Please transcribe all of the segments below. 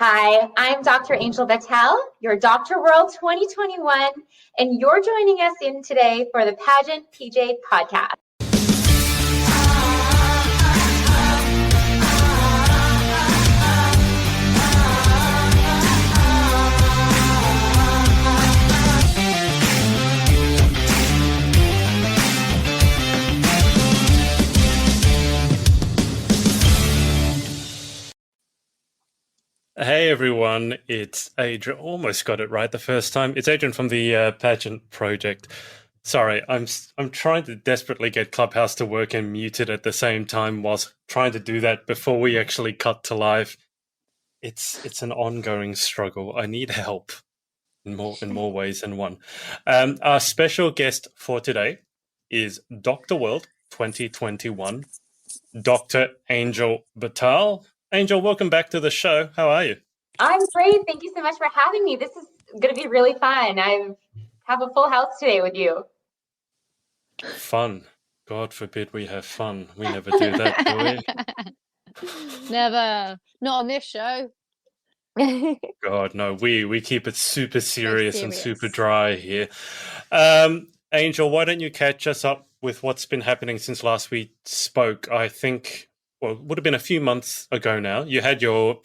Hi, I'm Dr. Angel Bhathal, your Dr. World 2021, and you're joining us in today for the Pageant PJ podcast. Hey everyone, it's Adrian. Almost got it right the first time. It's Adrian from the Pageant project. Sorry, I'm trying to desperately get Clubhouse to work and mute it at the same time whilst trying to do that before we actually cut to live. It's an ongoing struggle. I need help in more ways than one. Our special guest for today is Dr. World 2021, Dr. Angel Bhathal. Angel, welcome back to the show. How are you? I'm great. Thank you so much for having me. This is going to be really fun. I have a full house today with you. Fun. God forbid we have fun. We never do that, do we? Never. Not on this show. God, no. We keep it super serious and super dry here. Angel, why don't you catch us up with what's been happening since last we spoke? I think... Well, it would have been a few months ago now. You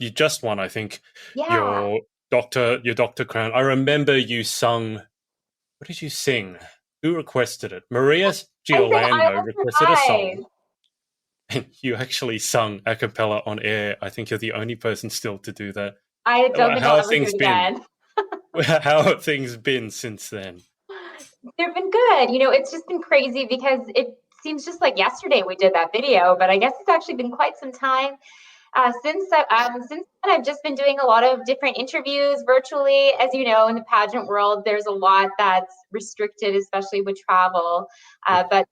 just won, I think, your doctor crown. I remember you sung, what did you sing? Who requested it? Maria Giolando requested a song. And you actually sung a cappella on air. I think you're the only person still to do that. I don't think I'll ever do it again. How have things been since then? They've been good. It's just been crazy because it seems just like yesterday we did that video, but I guess it's actually been quite some time since then. I've just been doing a lot of different interviews virtually. As you know, in the pageant world, there's a lot that's restricted, especially with travel, but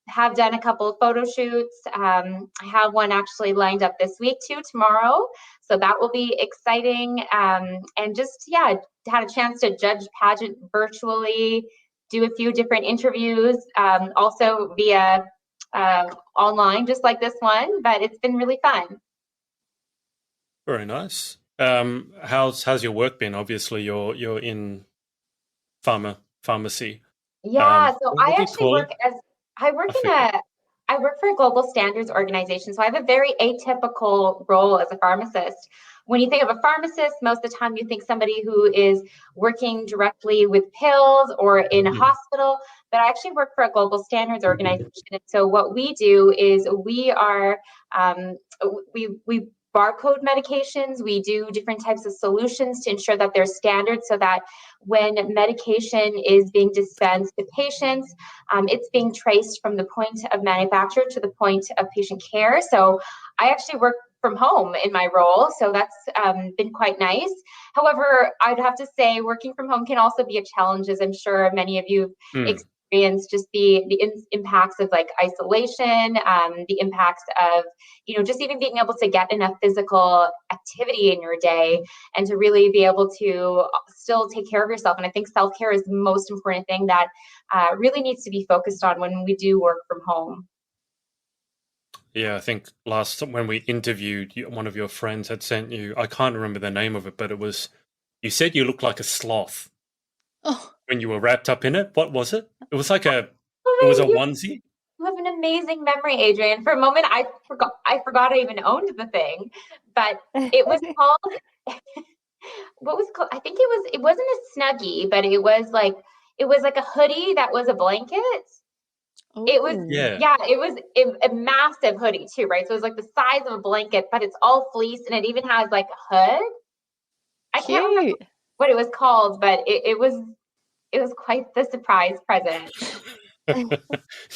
have done a couple of photo shoots. I have one actually lined up this week too, tomorrow. So that will be exciting. And just, had a chance to judge pageant virtually, do a few different interviews, also via online, just like this one, but it's been really fun. Very nice. How's your work been? Obviously, you're in pharmacy. Yeah, so I actually I work for a global standards organization. So I have a very atypical role as a pharmacist. When you think of a pharmacist, most of the time you think somebody who is working directly with pills or in a hospital, but I actually work for a global standards organization. So what we do is we barcode medications. We do different types of solutions to ensure that there's standards so that when medication is being dispensed to patients, it's being traced from the point of manufacture to the point of patient care. So I actually work from home in my role, so that's been quite nice. However, I'd have to say working from home can also be a challenge, as I'm sure many of you experienced, just the impacts of like isolation, the impacts of, just even being able to get enough physical activity in your day and to really be able to still take care of yourself. And I think self-care is the most important thing that really needs to be focused on when we do work from home. Yeah, I think when we interviewed you, one of your friends had sent you, I can't remember the name of it, but you said you looked like a sloth when you were wrapped up in it. What was it? It was like it was a onesie. You have an amazing memory, Adrian. For a moment, I forgot I even owned the thing, but it was called, what was it called? I think it wasn't a Snuggie, but it was like a hoodie that was a blanket. It was, it was a massive hoodie too, right? So it was like the size of a blanket, but it's all fleece and it even has like a hood. I can't remember what it was called, but it was quite the surprise present.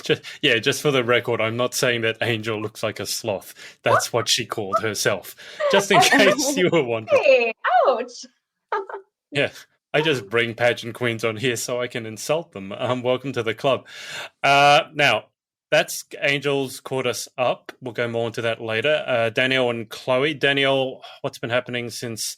Just for the record, I'm not saying that Angel looks like a sloth. That's what she called herself. Just in case you were wondering. Hey, ouch. Yeah. I just bring pageant queens on here so I can insult them. Welcome to the club. Now, that's Angel's caught us up. We'll go more into that later. Danielle and Chloe. Danielle, what's been happening since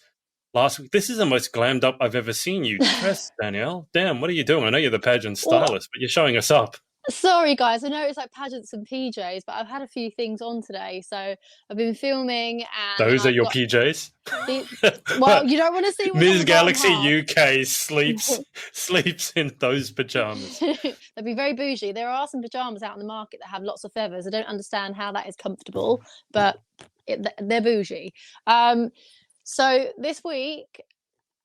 last week? This is the most glammed up I've ever seen you dressed, Danielle. Damn, what are you doing? I know you're the pageant stylist, but you're showing us up. Sorry, guys. I know it's like pageants and PJs, but I've had a few things on today. So I've been filming, and then Those are I've your got PJs? the. Well, you don't want to see what's on Miss the bottom Galaxy half. UK sleeps in those pajamas. They'd be very bougie. There are some pajamas out in the market that have lots of feathers. I don't understand how that is comfortable, but they're bougie. So this week,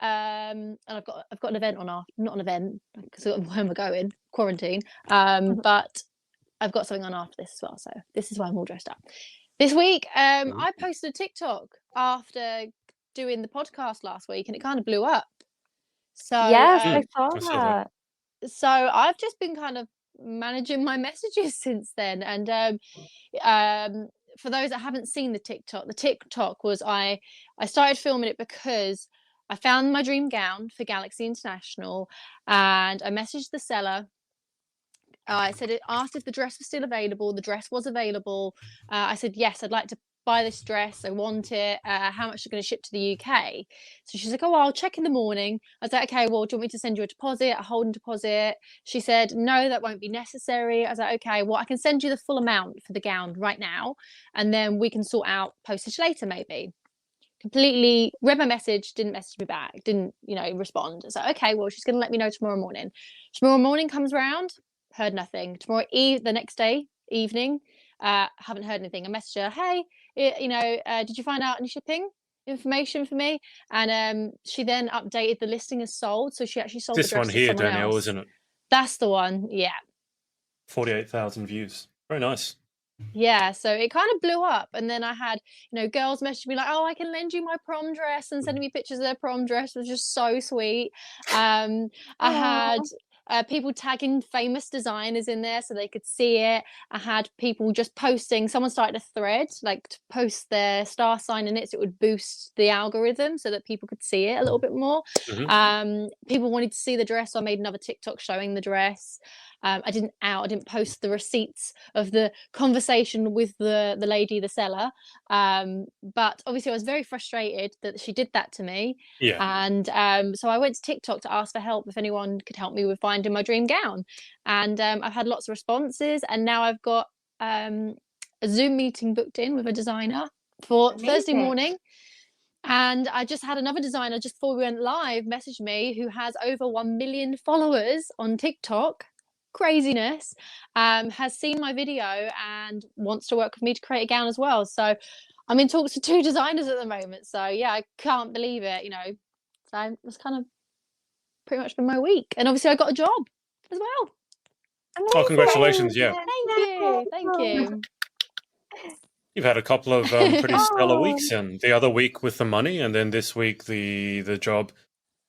and I've got an event on after, not an event because where am I going? Quarantine. But I've got something on after this as well. So this is why I'm all dressed up. This week, I posted a TikTok after doing the podcast last week, and it kind of blew up. So Yes, I saw I saw that. so I've just been kind of managing my messages since then. And for those that haven't seen the TikTok was I started filming it because I found my dream gown for Galaxy International, and I messaged the seller. I said, it asked if the dress was still available. The dress was available. I said, yes, I'd like to buy this dress. I want it. How much are going to ship to the UK? So she's like, oh, I'll check in the morning. I was like, okay, well, do you want me to send you a deposit, a holding deposit? She said, no, that won't be necessary. I was like, okay, well, I can send you the full amount for the gown right now, and then we can sort out postage later, maybe. Completely read my message, didn't message me back, didn't, respond. So, okay, well, she's going to let me know tomorrow morning. Tomorrow morning comes around, heard nothing. The next day, evening, haven't heard anything. I messaged her, hey, did you find out any shipping information for me? And she then updated the listing as sold. So she actually sold this the dress one to here, someone Danielle, else. isn't it? That's the one, yeah. 48,000 views. Very nice. Yeah, so it kind of blew up, and then I had, girls messaging me like, "Oh, I can lend you my prom dress," and sending me pictures of their prom dress. It was just so sweet. I had people tagging famous designers in there so they could see it. I had people just posting. Someone started a thread like to post their star sign in it, so it would boost the algorithm so that people could see it a little bit more. People wanted to see the dress, so I made another TikTok showing the dress. I didn't post the receipts of the conversation with the lady, the seller. But obviously I was very frustrated that she did that to me. Yeah. And so I went to TikTok to ask for help if anyone could help me with finding my dream gown. And I've had lots of responses, and now I've got a Zoom meeting booked in with a designer for Thursday morning. And I just had another designer just before we went live message me, who has over 1 million followers on TikTok. Craziness. Has seen my video and wants to work with me to create a gown as well. So I'm in talks with 2 designers at the moment. So yeah, I can't believe it. So it's kind of pretty much been my week, and obviously I got a job as well. Oh, congratulations! Yeah, thank you. You've had a couple of pretty stellar weeks, and the other week with the money, and then this week the job,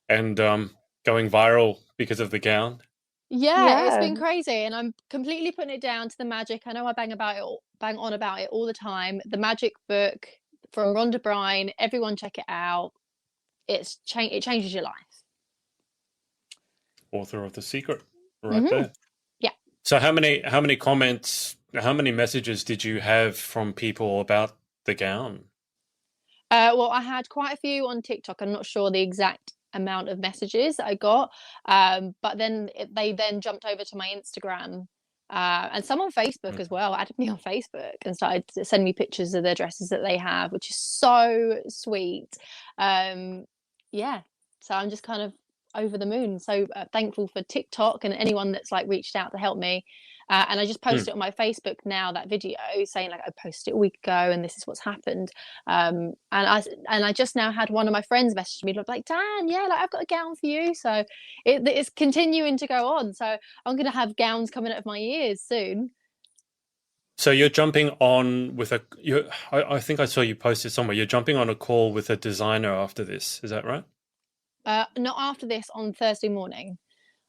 and going viral because of the gown. Yeah, it's been crazy, and I'm completely putting it down to the magic. I know I bang on about it all the time. The magic book from Rhonda Bryan. Everyone check it out. It changes your life. Author of The Secret, right there. Yeah. So how many comments, how many messages did you have from people about the gown? Well, I had quite a few on TikTok. I'm not sure the exact amount of messages that I got, but then they jumped over to my Instagram, and some on Facebook as well. Added me on Facebook and started sending me pictures of their dresses that they have, which is so sweet. Yeah, so I'm just kind of over the moon. So thankful for TikTok and anyone that's like reached out to help me. And I just posted it on my Facebook now, that video, saying like I posted it a week ago and this is what's happened. And I just now had one of my friends message me like, Dan, yeah, like I've got a gown for you. So it's continuing to go on. So I'm going to have gowns coming out of my ears soon. So you're jumping on with I think I saw you posted somewhere. You're jumping on a call with a designer after this. Is that right? Not after this, on Thursday morning.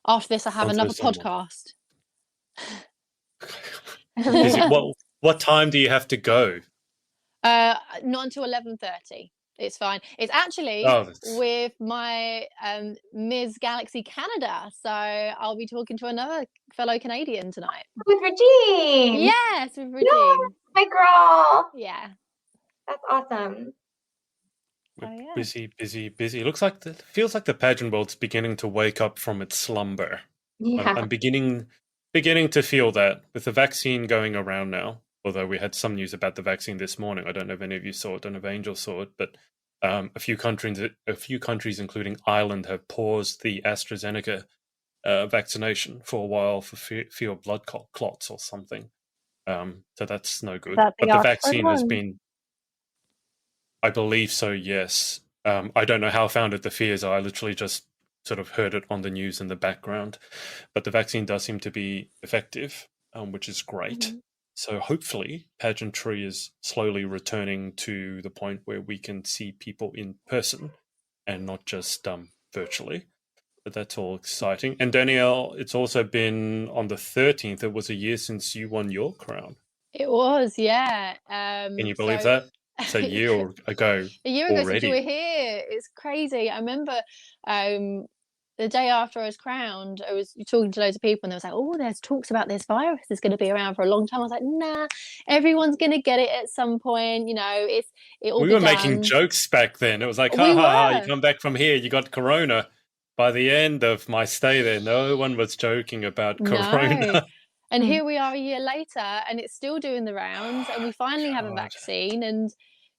After this, I have another podcast. What time do you have to go? Not until 11:30. It's fine. It's actually with my Ms. Galaxy Canada. So I'll be talking to another fellow Canadian tonight. With Regine. Yes, with Regine. No, my girl. Yeah. That's awesome. Busy. Feels like the pageant world's beginning to wake up from its slumber. Yeah. I'm beginning beginning to feel that with the vaccine going around now. Although we had some news about the vaccine this morning. I don't know if any of you saw it. I don't know if Angel saw it, but a few countries, including Ireland, have paused the AstraZeneca vaccination for a while for fear of blood clots or something. So that's no good. That But the the Oxford vaccine has one? been, I believe so, yes. I don't know how founded the fears are. I literally just sort of heard it on the news in the background. But the vaccine does seem to be effective, which is great. Mhm. So hopefully pageantry is slowly returning to the point where we can see people in person and not just virtually. But that's all exciting. And Danielle, it's also been on the 13th. It was a year since you won your crown. It was, yeah. Can you believe So that? It's a year ago a year ago since you were already. here. It's crazy. I remember the day after I was crowned, I was talking to loads of people and they was like, oh, there's talks about this virus is going to be around for a long time. I was like, nah, everyone's going to get it at some point. You know, it'll We be were making done. jokes back then. It was like, We ha ha ha, you were. come back from here, you got corona. By the end of my stay there, no one was joking about No. corona. And here we are a year later and it's still doing the rounds and we finally have a God. vaccine and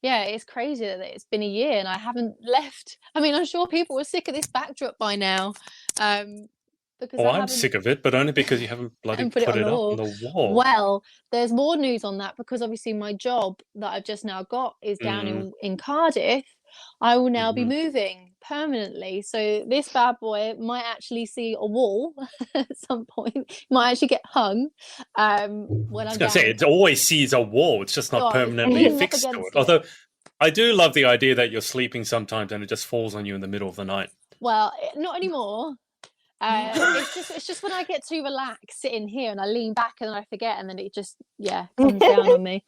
yeah, it's crazy that it's been a year and I haven't left. I mean, I'm sure people were sick of this backdrop by now. Because Oh, I I'm haven't sick of it, but only because you haven't bloody and put it put on it the up on wall. the wall. Well, there's more news on that because obviously my job that I've just now got is down in Cardiff. I will now be moving permanently. So this bad boy might actually see a wall at some point, might actually get hung when I was I'm going to say, down. it always sees a wall. It's just not Oh, it's permanently pinned up fixed to it. against it. Although I do love the idea that you're sleeping sometimes and it just falls on you in the middle of the night. Well, not anymore. It's just when I get too relaxed sitting here and I lean back and I forget and then it just comes down on me.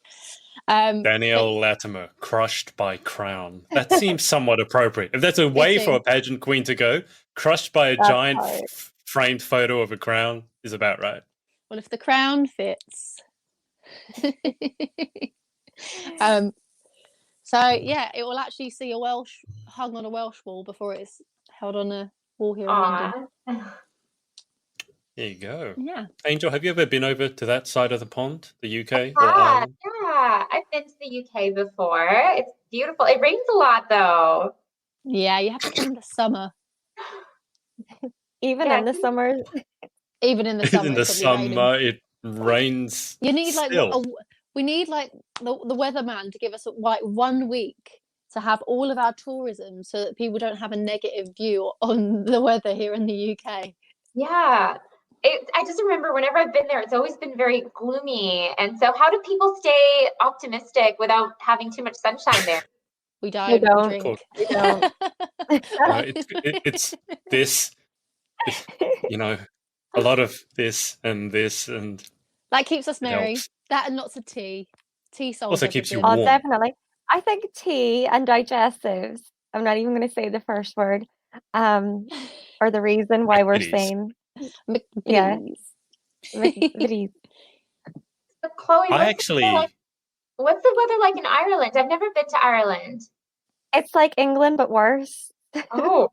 Danielle Latimer, crushed by crown. That seems somewhat appropriate. If there's a way for a pageant queen to go, crushed by a That's giant hard. framed photo of a crown is about right. Well, if the crown fits. So yeah, it will actually see hung on a Welsh wall before it's held on a wall here in London. There you go. Yeah. Angel, have you ever been over to that side of the pond, the UK or Yeah, Ireland? I've been to the UK before. It's beautiful. It rains a lot though. Yeah, you have to come in the summer. Even Yeah, in the summer. Even in the summer, In the it's probably raining. summer, it rains. You need like still. we need like the weatherman to give us like 1 week to have all of our tourism so that people don't have a negative view on the weather here in the UK. Yeah. I just remember whenever I've been there, it's always been very gloomy. And so how do people stay optimistic without having too much sunshine there? We don't, We don't. drink. We don't. It's this, you know, a lot of this and that keeps us merry. helps. That and lots of tea. Tea solves Also keeps you everything. Oh, warm. definitely. I think tea and digestives, I'm not even going to say the first word, are the reason why we're It is. sane. Yeah. Please. So Chloe, I what's actually, what's the weather like in Ireland? I've never been to Ireland. It's like England, but worse. Oh,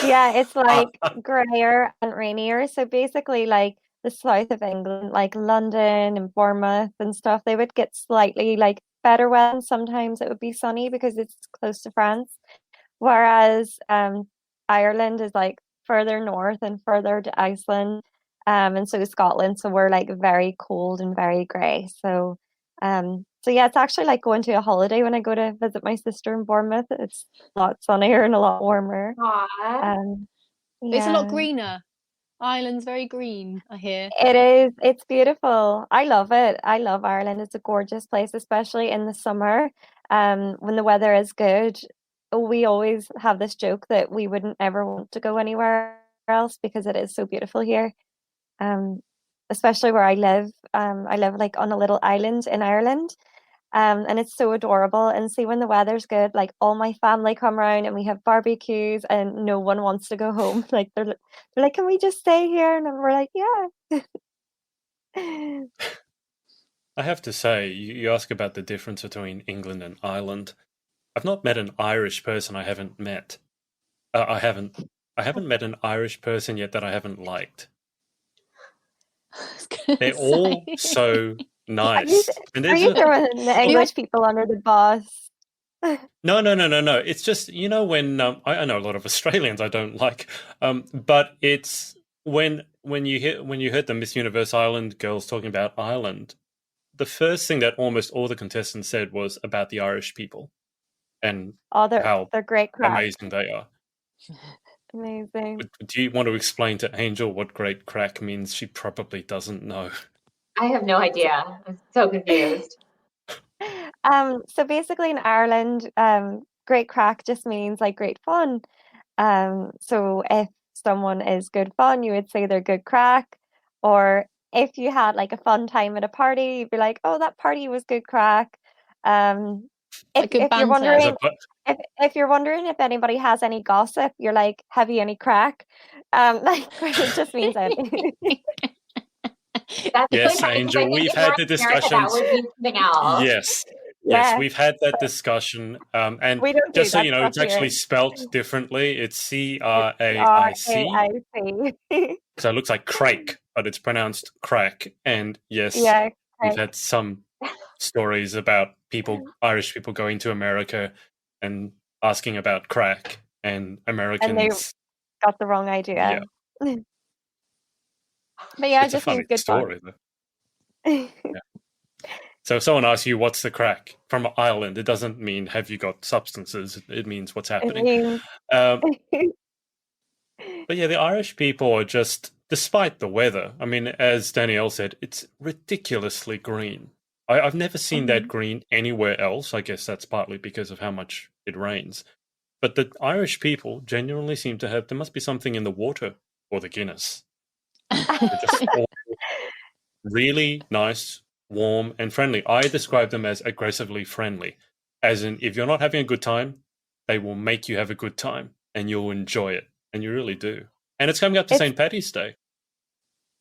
Yeah, it's like grayer and rainier. So basically, like the south of England, like London and Bournemouth and stuff, they would get slightly like better weather. And sometimes it would be sunny because it's close to France. Whereas Ireland is like further north and further to Iceland, and so is Scotland. So we're like very cold and very grey. So yeah, it's actually like going to a holiday when I go to visit my sister in Bournemouth. It's a lot sunnier and a lot warmer. aw. It's a lot Yeah. greener. Ireland's very green, I hear. It is. It's beautiful. I love it. I love Ireland. It's a gorgeous place, especially in the summer. When the weather is good, we always have this joke that we wouldn't ever want to go anywhere else because it is so beautiful here. Especially where I live. I live like on a little island in Ireland. And it's so adorable. And see, when the weather's good, like all my family come around and we have barbecues and no one wants to go home. Like they're like, can we just stay here? And we're like, yeah. I have to say, you ask about the difference between England and Ireland. I've not met an Irish person I haven't met. I haven't met an Irish person yet that I haven't liked. They're all so nice. And Are there's you throwing the English people under the bus? no. It's just, when I know a lot of Australians I don't like, but it's when you heard the Miss Universe Ireland girls talking about Ireland, the first thing that almost all the contestants said was about the Irish people and Oh, how they're great crack. amazing they are. Amazing. Do you want to explain to Angel what great crack means? She probably doesn't know. I have no idea. I'm so confused. So basically in Ireland, great crack just means like great fun. So if someone is good fun, you would say they're good crack. Or if you had like a fun time at a party, you'd be like, oh, that party was good crack. Like good If you're banter. wondering if you're wondering if anybody has any gossip, you're like, have you any crack? Like it just means anything. Yes, Angel, we've had the discussions. That would be something else. Yes. Yeah. Yes, we've had that discussion. And We don't do just so that you know, it's stuff actually here. spelt differently. It's CRAIC. RAIC. So it looks like crake, but it's pronounced crack. And yes, Yeah, we've crack. had some stories about Irish people going to America and asking about crack, and Americans got the wrong idea. Yeah. But yeah, It's a just means funny good story, fun. though. Yeah. So if someone asks you what's the crack from Ireland, it doesn't mean have you got substances. It means what's happening. But yeah, the Irish people are just, despite the weather, I mean, as Danielle said, it's ridiculously green. I've never seen that green anywhere else. I guess that's partly because of how much it rains. But the Irish people genuinely seem to have, there must be something in the water or the Guinness. They're just all really nice, warm, and friendly. I describe them as aggressively friendly, as in if you're not having a good time, they will make you have a good time and you'll enjoy it, and you really do. And it's coming up to St. Paddy's Day.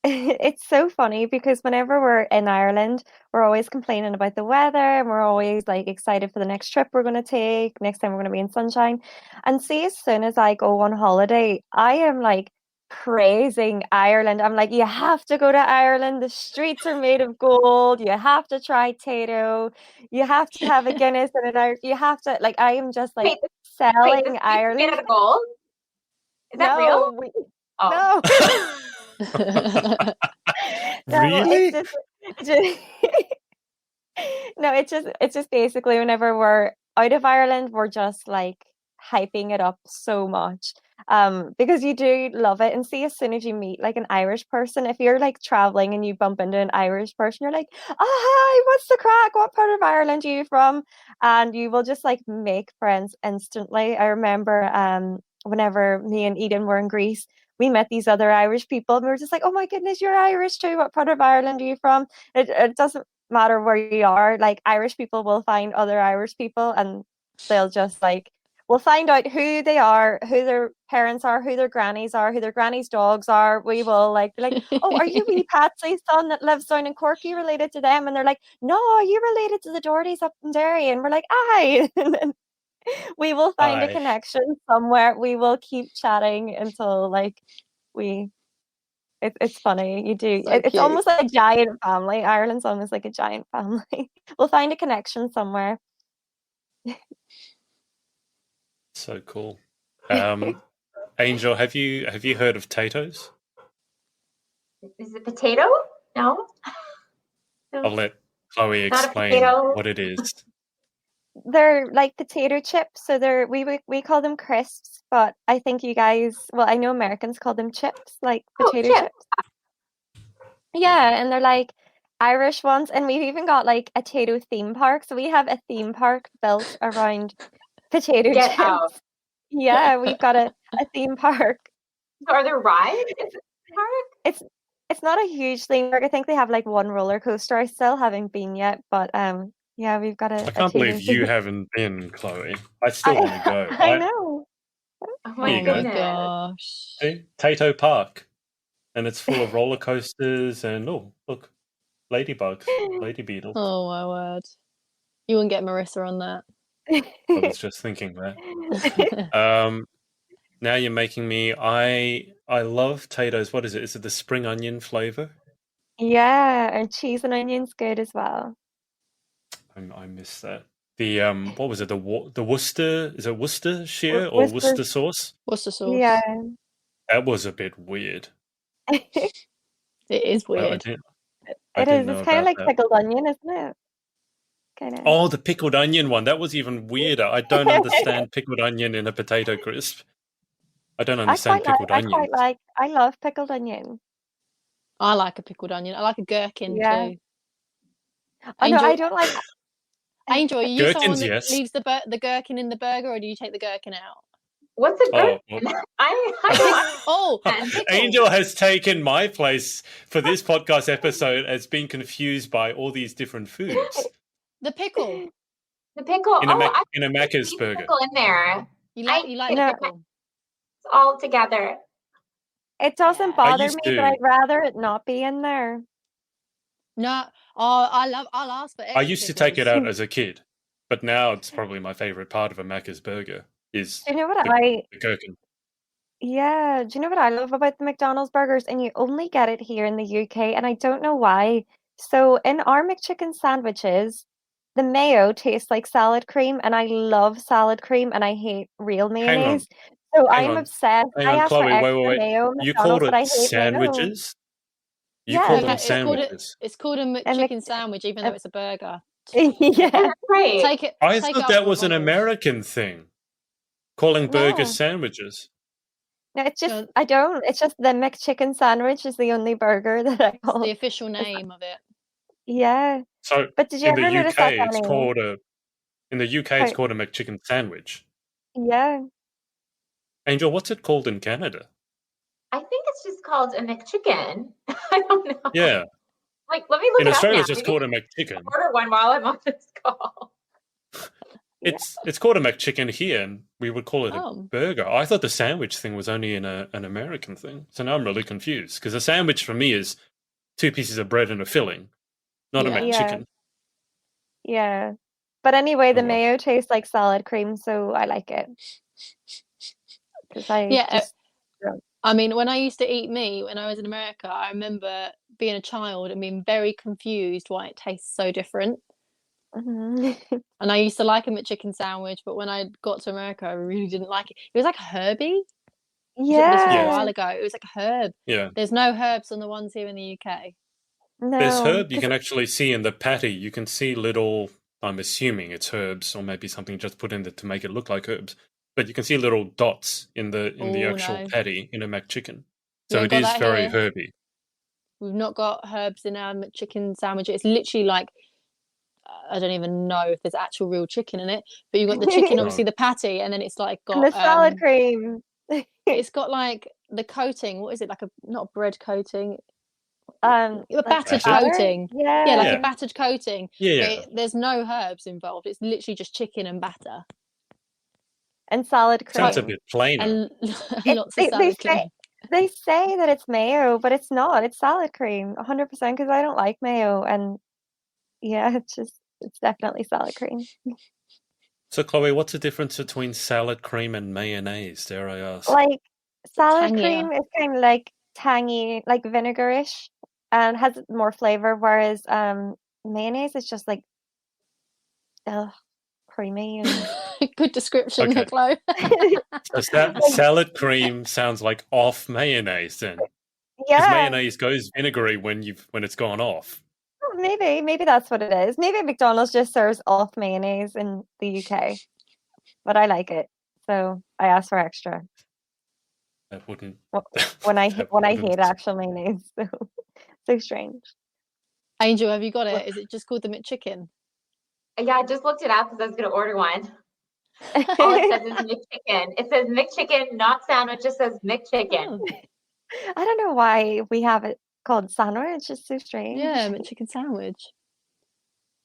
It's so funny because whenever we're in Ireland, we're always complaining about the weather and we're always like excited for the next trip we're going to take, next time we're going to be in sunshine. And see, as soon as I go on holiday, I am like praising Ireland. I'm like, you have to go to Ireland. The streets are made of gold. You have to try Tato. You have to have a Guinness and an Irish. You have to, like, I am just like selling Ireland. Made of gold? Is that real? No. Really? It's just basically whenever we're out of Ireland, we're just like hyping it up so much. Because you do love it. And see, as soon as you meet like an Irish person, if you're like traveling and you bump into an Irish person, you're like, oh hi, what's the crack? What part of Ireland are you from? And you will just like make friends instantly. I remember whenever me and Eden were in Greece, we met these other Irish people and we were just like, oh my goodness, you're Irish too. What part of Ireland are you from? It doesn't matter where you are. Like Irish people will find other Irish people and they'll just like, we'll find out who they are, who their parents are, who their grannies are, who their grannies' dogs are. We will like be like, oh, are you wee Patsy's son that lives down in Cork? Are you related to them? And they're like, no, are you related to the Dohertys up in Derry? And we're like, aye. And then we will find a connection somewhere. We will keep chatting until like it's funny. You do. So it's cute. almost like a giant family. Ireland's almost like a giant family. We'll find a connection somewhere. So cool. Angel, have you heard of Tato's? Is it potato? No. I'll let Chloe explain what it is. They're like potato chips, so we call them crisps, but I think you guys, well, I know Americans call them chips, like potato chips. Yeah, and they're like Irish ones, and we've even got like a Tato theme park. So we have a theme park built around potato chips. Out. Yeah, we've got a theme park. So are there rides in the park? It's not a huge theme park. I think they have like one roller coaster. I still haven't been yet, but yeah, we've got a. I can't believe you haven't been, Chloe. I still want to go. I know. Oh my gosh. See? Tato Park. And it's full of roller coasters and, oh, look, ladybugs, lady beetles. Oh, my word. You wouldn't get Marissa on that. I was just thinking that. Now you're making me, I love Tato's. What is it? Is it the spring onion flavor? Yeah, and cheese and onions good as well. I missed that. The what was it? The Worcester, is it Worcestershire or Whisper, Worcester sauce? What's the sauce? yeah. That was a bit weird. It is I weird. didn't It's know kind of about like that. pickled onion, isn't it? Kind of. Oh, the pickled onion one. That was even weirder. I don't understand pickled onion in a potato crisp. I don't understand pickled onions. I love pickled onion. I like a pickled onion. I like a gherkin Yeah. too. Oh no, I Angel, don't like. Angel, are you someone Gherkins, that yes. leaves the gherkin in the burger, or do you take the gherkin out? What's a Oh, gherkin? well. I Oh, And pickle. Angel has taken my place for this podcast episode as being confused by all these different foods The pickle. the pickle. in a I Macca's leave burger. pickle in there. You like the No. pickle. It's all together. It doesn't Yeah. bother used me, but to. I'd rather it not be in there. No, I'll ask for I extra used to take it pickles. out as a kid, but now it's probably my favorite part of a Macca's burger is Do you know what the gherkin. Yeah, do you know what I love about the McDonald's burgers? And you only get it here in the UK, and I don't know why. So in our McChicken sandwiches, the mayo tastes like salad cream, and I love salad cream, and I hate real Hang on, mayonnaise. So hang I'm on, obsessed. hang I on, ask for Chloe. extra Wait. mayo at You called McDonald's, but it I hate mayo. sandwiches? You Yeah, called them Okay, sandwiches. it's called a a McChicken Mc sandwich, even though it's a burger. yeah. Right. Take it I take it thought off that my was an bottles. American thing, calling burgers No. sandwiches. No, it's just No, it's just the McChicken sandwich is the only burger that I it's call. the official name of it. Yeah. So But did you in the ever notice that, UK, it's Danny? called a How, called a McChicken sandwich. yeah. Angel, what's it called in Canada? I think it's just called a McChicken. I don't know. Yeah, Like, let me look in it up Australia, now. it's just Maybe called a McChicken. order one while I'm on this call. It's called a McChicken here, and we would call it a Oh. burger. I thought the sandwich thing was only an American thing, so now I'm really confused because a sandwich for me is 2 pieces of bread and a filling, not a Yeah. McChicken. Yeah. But anyway, the Oh, well. mayo tastes like salad cream, so I like it. Because Yeah, I mean, when I used to eat meat when I was in America, I remember being a child and being very confused why it tastes so different. Mhm. And I used to like a McChicken sandwich, but when I got to America, I really didn't like it. It was like a Herbie. I took this from a Yeah. while ago. It was like a herb. Yeah. There's no herbs on the ones here in the UK. There's No. herb you can actually see in the patty. You can see little, I'm assuming it's herbs or maybe something just put in there to make it look like herbs. But you can see little dots in the Oh, actual no. patty in a McChicken. We So ain't it got is that very here. herby. We've not got herbs in our McChicken sandwich. It's literally like, I don't even know if there's actual real chicken in it, but you've got the chicken, No. obviously the patty, and then it's like And the got salad cream. it's got like the coating. What is it? Like a not a bread coating, A a battered batter? coating. Yeah. Yeah, like Yeah. a battered coating. Yeah. But there's no herbs involved. It's literally just chicken and batter And salad cream. Sounds a bit plainer. and It- lots they- of they salad say- cream. They say that it's mayo, but it's not. It's salad cream, 100%, because I don't like mayo. And yeah, it's definitely salad cream. So, Chloe, what's the difference between salad cream and mayonnaise, dare I ask? Like salad Tangier. cream is kind of like tangy, like vinegarish, and has more flavor, whereas mayonnaise is just like creamy and Good description, Okay. Chloe. So salad cream sounds like off mayonnaise then. Because yeah, mayonnaise goes vinegary when it's gone off. maybe that's what it is. Maybe McDonald's just serves off mayonnaise in the UK, but I like it, so I ask for extra That wouldn't. when I that when I wouldn't- hate actual mayonnaise. So strange. Angel, have you got it? Is it just called the McChicken? Yeah, I just looked it up because I was going to order one. All it says is McChicken. It says McChicken, not sandwich. It says McChicken. Oh, I don't know why we have it called sandwich. It's so strange. yeah, McChicken sandwich.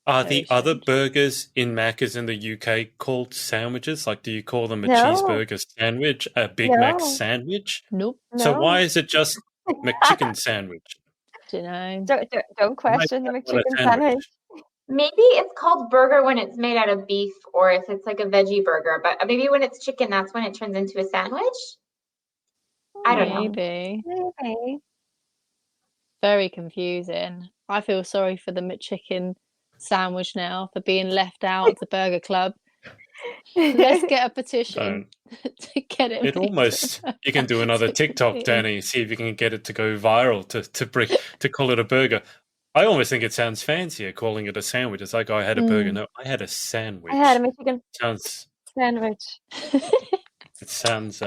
Are Very the other strange. burgers in Macca's in the UK called sandwiches? Like, do you call them a No. cheeseburger sandwich, a Big Mac No. sandwich? Nope. So No. why is it just McChicken sandwich? Do you know? Don't question the Make that one a McChicken sandwich. Maybe it's called burger when it's made out of beef or if it's like a veggie burger, but maybe when it's chicken, that's when it turns into a sandwich. I don't know. Maybe. Maybe. very confusing. I feel sorry for the McChicken sandwich now for being left out of the Burger Club. Let's get a petition to get it. It almost, you can do another TikTok, Danny, see if you can get it to go viral to call it a burger. I almost think it sounds fancier calling it a sandwich. It's like, oh, I had a burger. No, I had a sandwich. I had a McChicken Sounds, sandwich. it sounds,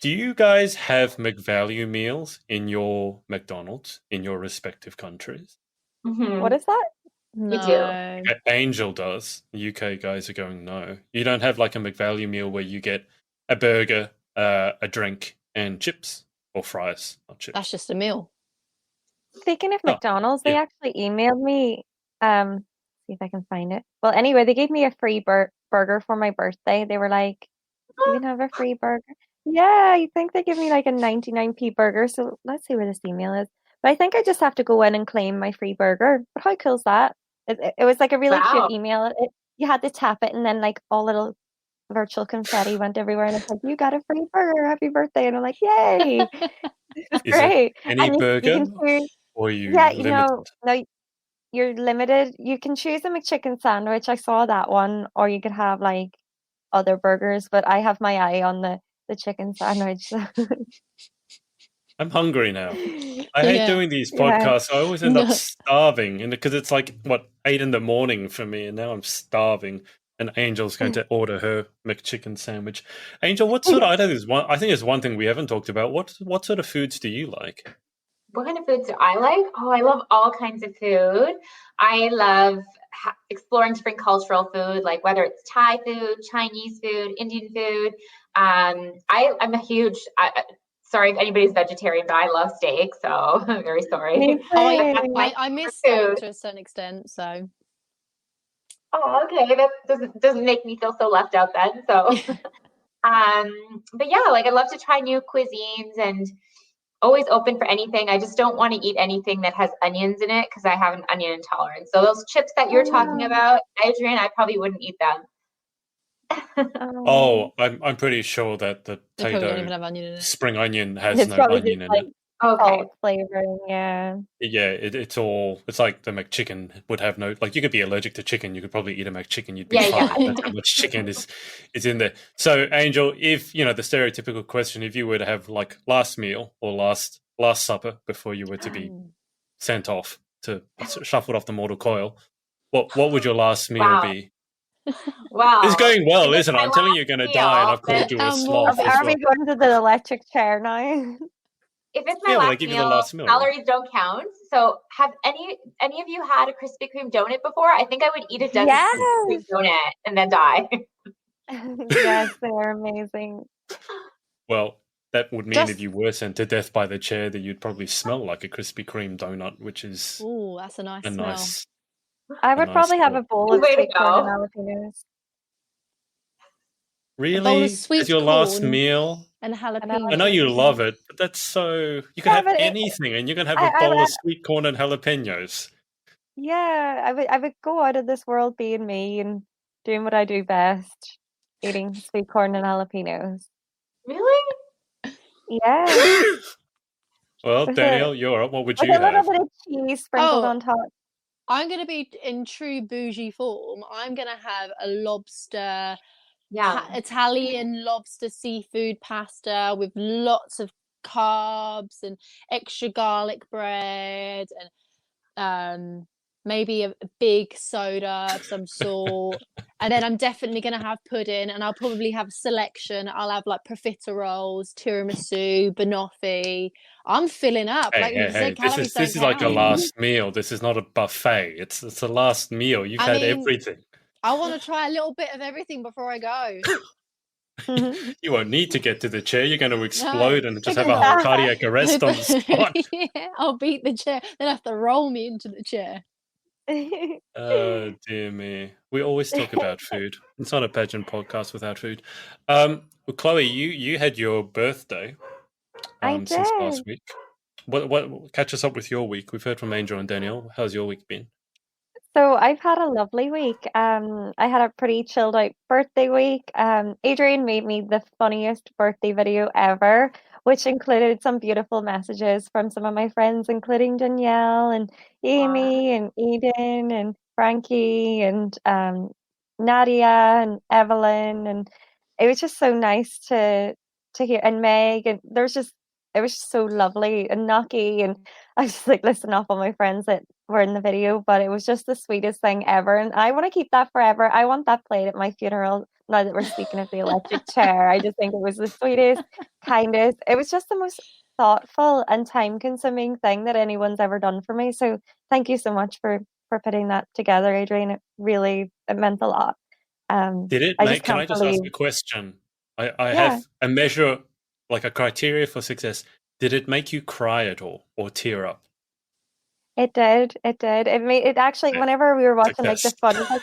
do you guys have McValue meals in your McDonald's in your respective countries? Mhm. What is that? We do. No. Angel does. The UK guys are going, no. You don't have like a McValue meal where you get a burger, a drink, and chips or fries, not chips. That's just a meal. Speaking of Oh, McDonald's, they yeah. actually emailed me. See if I can find it. Well, anyway, they gave me a free burger for my birthday. They were like, "You can have a free burger." Yeah, I think they give me like a 99p burger. So let's see where this email is. But I think I just have to go in and claim my free burger. But how cool is that? It was like a really Wow. cute email. You had to tap it, and then like all little virtual confetti went everywhere, and it's like, "You got a free burger! Happy birthday!" And I'm like, "Yay!" It's Is great. it any And burger you can choose. or are you Yeah, limited? no, you're limited. You can choose a McChicken sandwich. I saw that one, or you could have like other burgers, but I have my eye on the chicken sandwich. I'm hungry now. I hate Yeah. doing these Yeah. podcasts. I always end up No. starving, and because it's like what 8 a.m. for me, and now I'm starving. And Angel's going to order her McChicken sandwich. Angel, what sort of? I think there's one thing we haven't talked about. What sort of foods do you like? What kind of foods do I like? Oh, I love all kinds of food. I love exploring different cultural food, like whether it's Thai food, Chinese food, Indian food. I'm a huge. Sorry if anybody's vegetarian, but I love steak, so I'm very sorry. Me I miss steak food. to a certain extent, so. Oh, okay. That doesn't make me feel so left out then. So, but yeah, like I love to try new cuisines and always open for anything. I just don't want to eat anything that has onions in it because I have an onion intolerance. So those chips that you're talking about, Adrian, I probably wouldn't eat them. Oh, I'm pretty sure that the They probably don't even potato have onion in it. spring onion has It's no probably onion just in like it. Okay. salt flavoring, yeah. Yeah, it's like the McChicken would have no, like you could be allergic to chicken, you could probably eat a McChicken, you'd be Yeah, fine. yeah. That's how much chicken is in there. So, Angel, if the stereotypical question, if you were to have like last meal or last supper before you were to be sent off to shuffled off the mortal coil, what would your last meal Wow. be? Wow. It's going well, If it's isn't it? my I'm telling last you, you're going to meal, die, and I've called you a How sloth morbid. as Are well. we going to the electric chair now? If it's my Yeah, well, they last give you the meal, last meal, right? calories don't count. So have any of you had a Krispy Kreme donut before? I think I would eat a dozen Yes. Krispy Kreme donut and then die. Yes, they're amazing. Well, that would mean if Just- you were sent to death by the chair that you'd probably smell like a Krispy Kreme donut, which is Ooh, that's a nice a smell. nice. I would nice probably have thought. a bowl of Way to sweet corn and go. jalapenos. Really? sweet As your last corn meal? and I jalapeno. know you love it, but that's so. You can Yeah, have but anything, and you can have I- a bowl I- of sweet corn and jalapenos. Yeah, I would go out of this world being me and doing what I do best, eating sweet corn and jalapenos. Really? Yeah, Well, with Danielle, you're up. What would with you a little have? bit of cheese sprinkled Oh. on top. I'm going to be in true bougie form. I'm going to have a lobster, Yeah. Italian lobster seafood pasta with lots of carbs and extra garlic bread and maybe a big soda of some sort. And then I'm definitely going to have pudding, and I'll probably have a selection. I'll have like profiteroles, tiramisu, banoffee. I'm filling up. Like you said, calories This is don't like a count. last meal. This is not a buffet. It's a last meal. You've I had mean, everything. I want to try a little bit of everything before I go. You won't need to get to the chair. You're going to explode and just have a sugar whole rush. cardiac arrest on the spot. Yeah, I'll beat the chair. Then have to roll me into the chair. Oh, dear me. We always talk about food. It's not a pageant podcast without food. Well, Chloe, you had your birthday I since did. last week. What catch us up with your week? We've heard from Angel and Danielle. How's your week been? So I've had a lovely week. I had a pretty chilled out birthday week. Adrian made me the funniest birthday video ever which included some beautiful messages from some of my friends, including Danielle and Amy and Eden and Frankie and Nadia and Evelyn, and it was just so nice to hear, and Meg, and it was just so lovely, and Nucky, and I was just like listing off all my friends that were in the video, but it was just the sweetest thing ever, and I want to keep that forever. I want that played at my funeral. Now that we're speaking of the electric chair, I just think it was the sweetest, kindest. It was just the most thoughtful and time-consuming thing that anyone's ever done for me. So thank you so much for putting that together, Adrian. It meant a lot. Did it I just make? Can can't I just believe. ask a question? I Yeah, have a measure, like a criteria for success. Did it make you cry at all or tear up? it did. It did. It made it actually. Yeah, Whenever we were watching like the success. fun,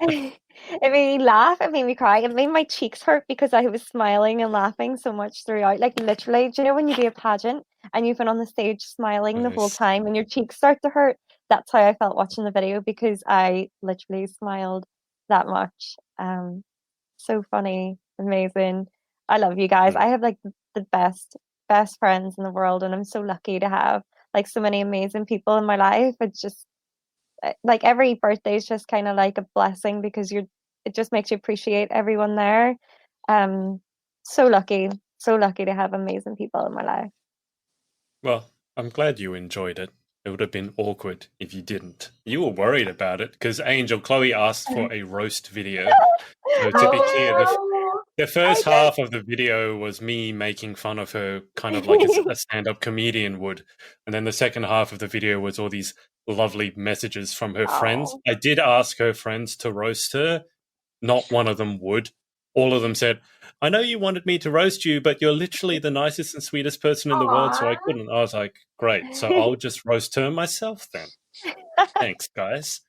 it made me laugh. It made me cry. It made my cheeks hurt because I was smiling and laughing so much throughout. Like literally, do you know when you do a pageant and you've been on the stage smiling the whole Yes. time and your cheeks start to hurt? That's how I felt watching the video because I literally smiled that much. So funny, amazing. I love you guys. Mm. I have like the best friends in the world, and I'm so lucky to have like so many amazing people in my life. It's just like every birthday is just kind of like a blessing because it just makes you appreciate everyone there. Um, so lucky to have amazing people in my life. Well, I'm glad you enjoyed it. It would have been awkward if you didn't. You were worried about it because Angel Chloe asked for a roast video. So to be clear, Oh the first I half of the video was me making fun of her, kind of like did. a stand-up comedian would, and then the second half of the video was all these lovely messages from her friends. Oh, I did ask her friends to roast her. Not one of them would. All of them said, I know you wanted me to roast you, but you're literally the nicest and sweetest person in the world, so I aw. couldn't. I was like, great, so I'll just roast her myself then. Thanks, guys.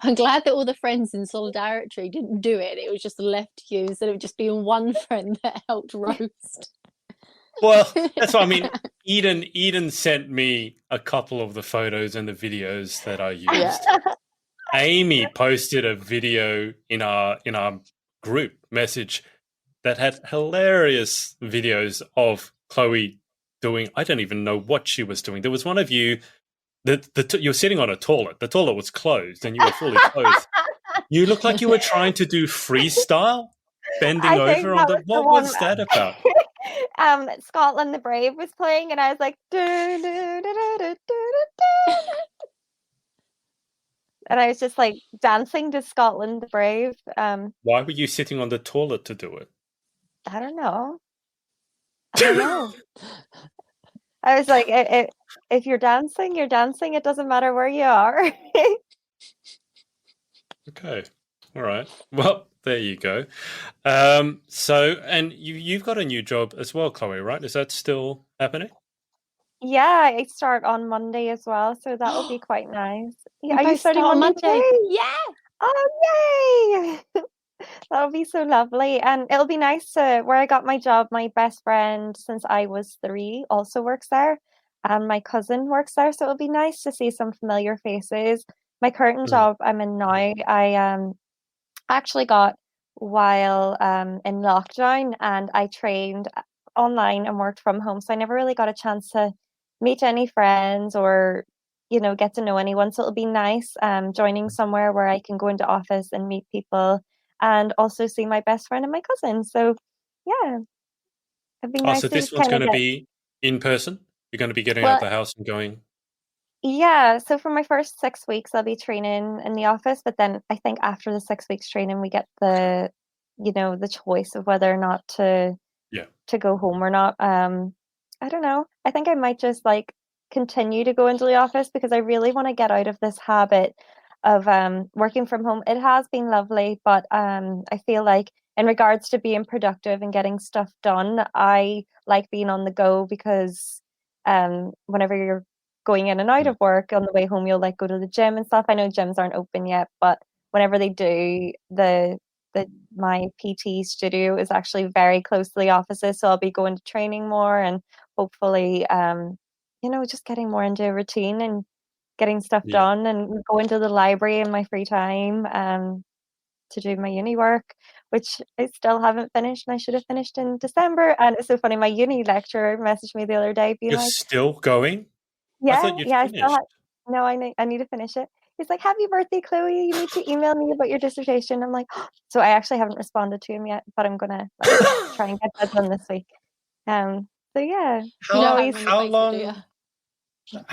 I'm glad that all the friends in solidarity didn't do it. It was just left to you instead of just being one friend that helped roast. Well, that's what I mean. Eden sent me a couple of the photos and the videos that I used. Yeah. Amy posted a video in our group message that had hilarious videos of Chloe doing. I don't even know what she was doing. There was one of you that you're sitting on a toilet. The toilet was closed, and you were fully clothed. You looked like you were trying to do freestyle, bending I think over on that the. was the What one. was that about? Scotland the Brave was playing, and I was like, do, do, do, do, do, do, do. And I was just like dancing to Scotland the Brave. Why were you sitting on the toilet to do it? I don't know. I don't know. I was like, if you're dancing, you're dancing. It doesn't matter where you are. Okay. All right. Well, there you go. So, and you've got a new job as well, Chloe, right? Is that still happening? Yeah, I start on Monday as well, so that will be quite nice. Yeah, We are you both starting start on Monday Monday. too? Yeah. Oh, yay! That'll be so lovely. And it'll be nice to where I got my job, my best friend since I was 3 also works there. And my cousin works there. So it'll be nice to see some familiar faces. My current Mm. job I'm in now, I actually got while in lockdown, and I trained online and worked from home. So I never really got a chance to meet any friends or, get to know anyone. So it'll be nice joining somewhere where I can go into office and meet people and also see my best friend and my cousin. So yeah, it'd be Oh, nice so to this just one's kind going of to get. be in person? You're going to be getting out of Well, the house and going, yeah, so for my first 6 weeks, I'll be training in the office, but then I think after the 6 weeks training, we get the choice of whether or not yeah. to go home or not. I don't know. I think I might just like continue to go into the office because I really want to get out of this habit of working from home. It has been lovely, but I feel like in regards to being productive and getting stuff done, I like being on the go because whenever you're going in and out Mm. of work on the way home, you'll like go to the gym and stuff. I know gyms aren't open yet, but whenever they do, my PT studio is actually very close to the offices, so I'll be going to training more and hopefully just getting more into a routine and getting stuff Yeah. done and going to the library in my free time to do my uni work, which I still haven't finished, and I should have finished in December. And it's so funny, my uni lecturer messaged me the other day being You're like, still going? I thought you'd I still finished. have, no, I need to finish it. He's like, happy birthday, Chloe. You need to email me about your dissertation. I'm like, so I actually haven't responded to him yet, but I'm going to try and get that done this week. So yeah, You don't have he's it on your Facebook, do you?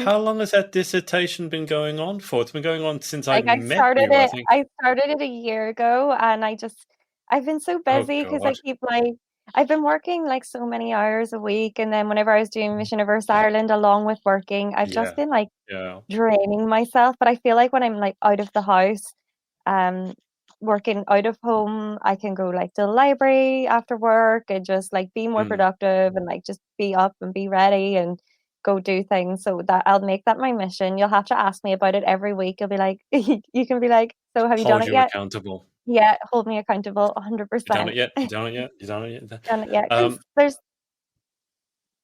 How long has that dissertation been going on for? It's been going on since I like I met started you, I it. think. I started it a year ago, and I've been so Oh, busy because I God. keep I've been working like so many hours a week, and then whenever I was doing Miss Universe Ireland along with working, I've just Yeah. been like Yeah. draining myself. But I feel like when I'm like out of the house, um, working out of home, I can go like to the library after work and just like be more productive and like just be up and be ready and go do things. So that I'll make that my mission. You'll have to ask me about it every week. You'll be like, you can be like, so have you done Hold it you yet? accountable. Yeah, hold me accountable, You done 100%. it yet? You done it yet? You done it yet? Done it yet? Because there's.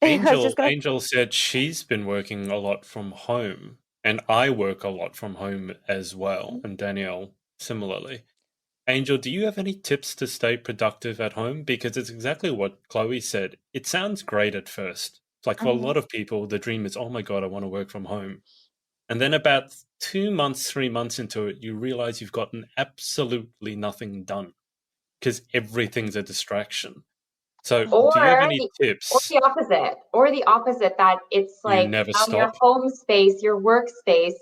I was just gonna. Angel said she's been working a lot from home, and I work a lot from home as well, and Danielle similarly. Angel, do you have any tips to stay productive at home? Because it's exactly what Chloe said. It sounds great at first. It's like for a lot of people, the dream is, oh my God, I want to work from home. And then about 2 months, 3 months into it, you realize you've gotten absolutely nothing done because everything's a distraction. So do you have any tips? Or the opposite, that it's You like never your stop? home space, your workspace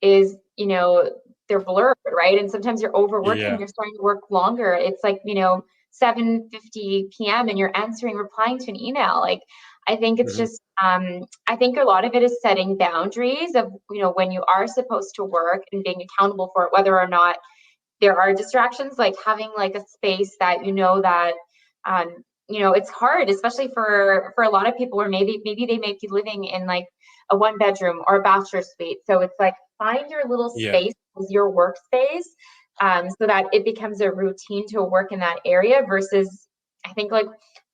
is, they're blurred, right? And sometimes you're overworking, Yeah. you're starting to work longer. It's like, 7:50 p.m. and you're replying to an email. Like, I think it's just, I think a lot of it is setting boundaries of, when you are supposed to work and being accountable for it, whether or not there are distractions, like having like a space that that it's hard, especially for a lot of people where maybe they may be living in like a 1-bedroom or a bachelor suite. So it's like, find your little space as your workspace, so that it becomes a routine to work in that area, versus I think like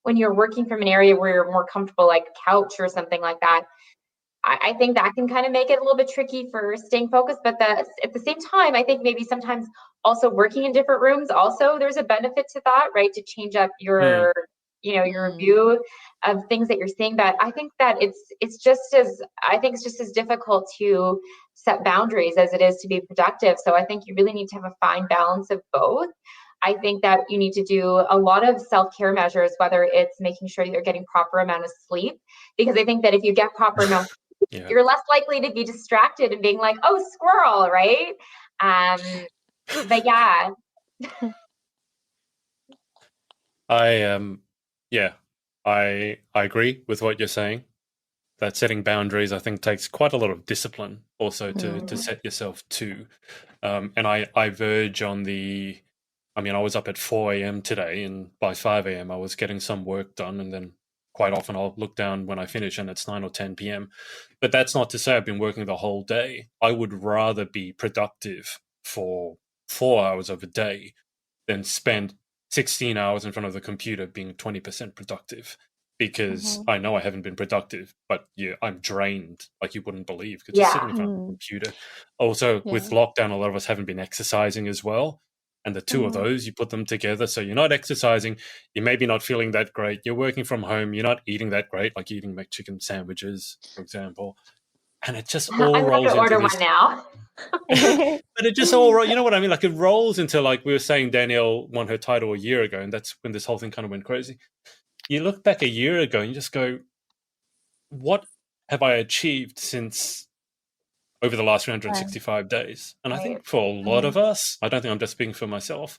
when you're working from an area where you're more comfortable, like a couch or something like that, I think that can kind of make it a little bit tricky for staying focused. But at the same time, I think maybe sometimes also working in different rooms, also there's a benefit to that, right? To change up your, your view of things that you're seeing. But I think that it's just as difficult to set boundaries as it is to be productive. So I think you really need to have a fine balance of both. I think that you need to do a lot of self-care measures, whether it's making sure that you're getting proper amount of sleep, because I think that if you get proper amount, you're less likely to be distracted and being like, oh, squirrel, right? But yeah. I agree with what you're saying. That setting boundaries, I think, takes quite a lot of discipline also to set yourself to. And I verge on I was up at 4 a.m. today, and by 5 a.m. I was getting some work done, and then quite often I'll look down when I finish and it's 9 or 10 p.m. But that's not to say I've been working the whole day. I would rather be productive for 4 hours of a day than spend 16 hours in front of the computer being 20% productive, because I know I haven't been productive, but I'm drained like you wouldn't believe, because just sitting in front of the computer. Also, with lockdown, a lot of us haven't been exercising as well. And the two of those, you put them together. So you're not exercising, you're maybe not feeling that great, you're working from home, you're not eating that great, like eating McChicken sandwiches, for example. And it just all rolls into order this. one now. But it just all, you know what I mean? Like, it rolls into, like we were saying, Danielle won her title a year ago, and that's when this whole thing kind of went crazy. You look back a year ago and you just go, what have I achieved since over the last 365 days? And I think for a lot of us, I don't think I'm just speaking for myself,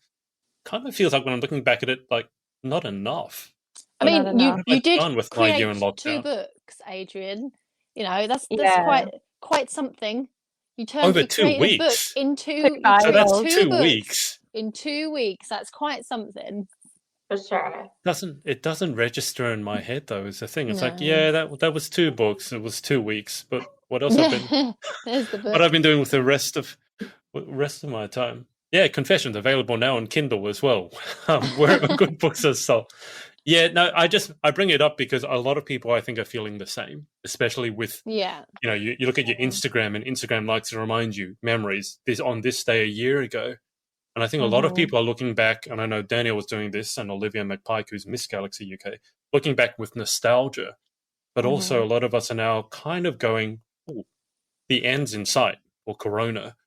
kind of feels like when I'm looking back at it, like, not enough. I mean, you did done with my year in create lockdown? 2 books, Adrian. That's Yeah. quite something. You Over you 2 created a book weeks. in two. So You So created that's 2 2 books weeks. in 2 weeks. That's quite something. For sure. It doesn't register in my head, though, is the thing. It's like, No. yeah, that was 2 books. It was 2 weeks. But what else I've been There's the book. what I've been doing with the rest of my time. Yeah, Confessions available now on Kindle as well, where good books are sold. Yeah, no, I bring it up because a lot of people, I think, are feeling the same, especially with, you look at your Instagram, and Instagram likes to remind you memories. This on this day a year ago, And I think a lot of people are looking back, and I know Danielle was doing this, and Olivia McPike, who's Miss Galaxy UK, looking back with nostalgia. But also a lot of us are now kind of going, oh, the end's in sight, or Corona.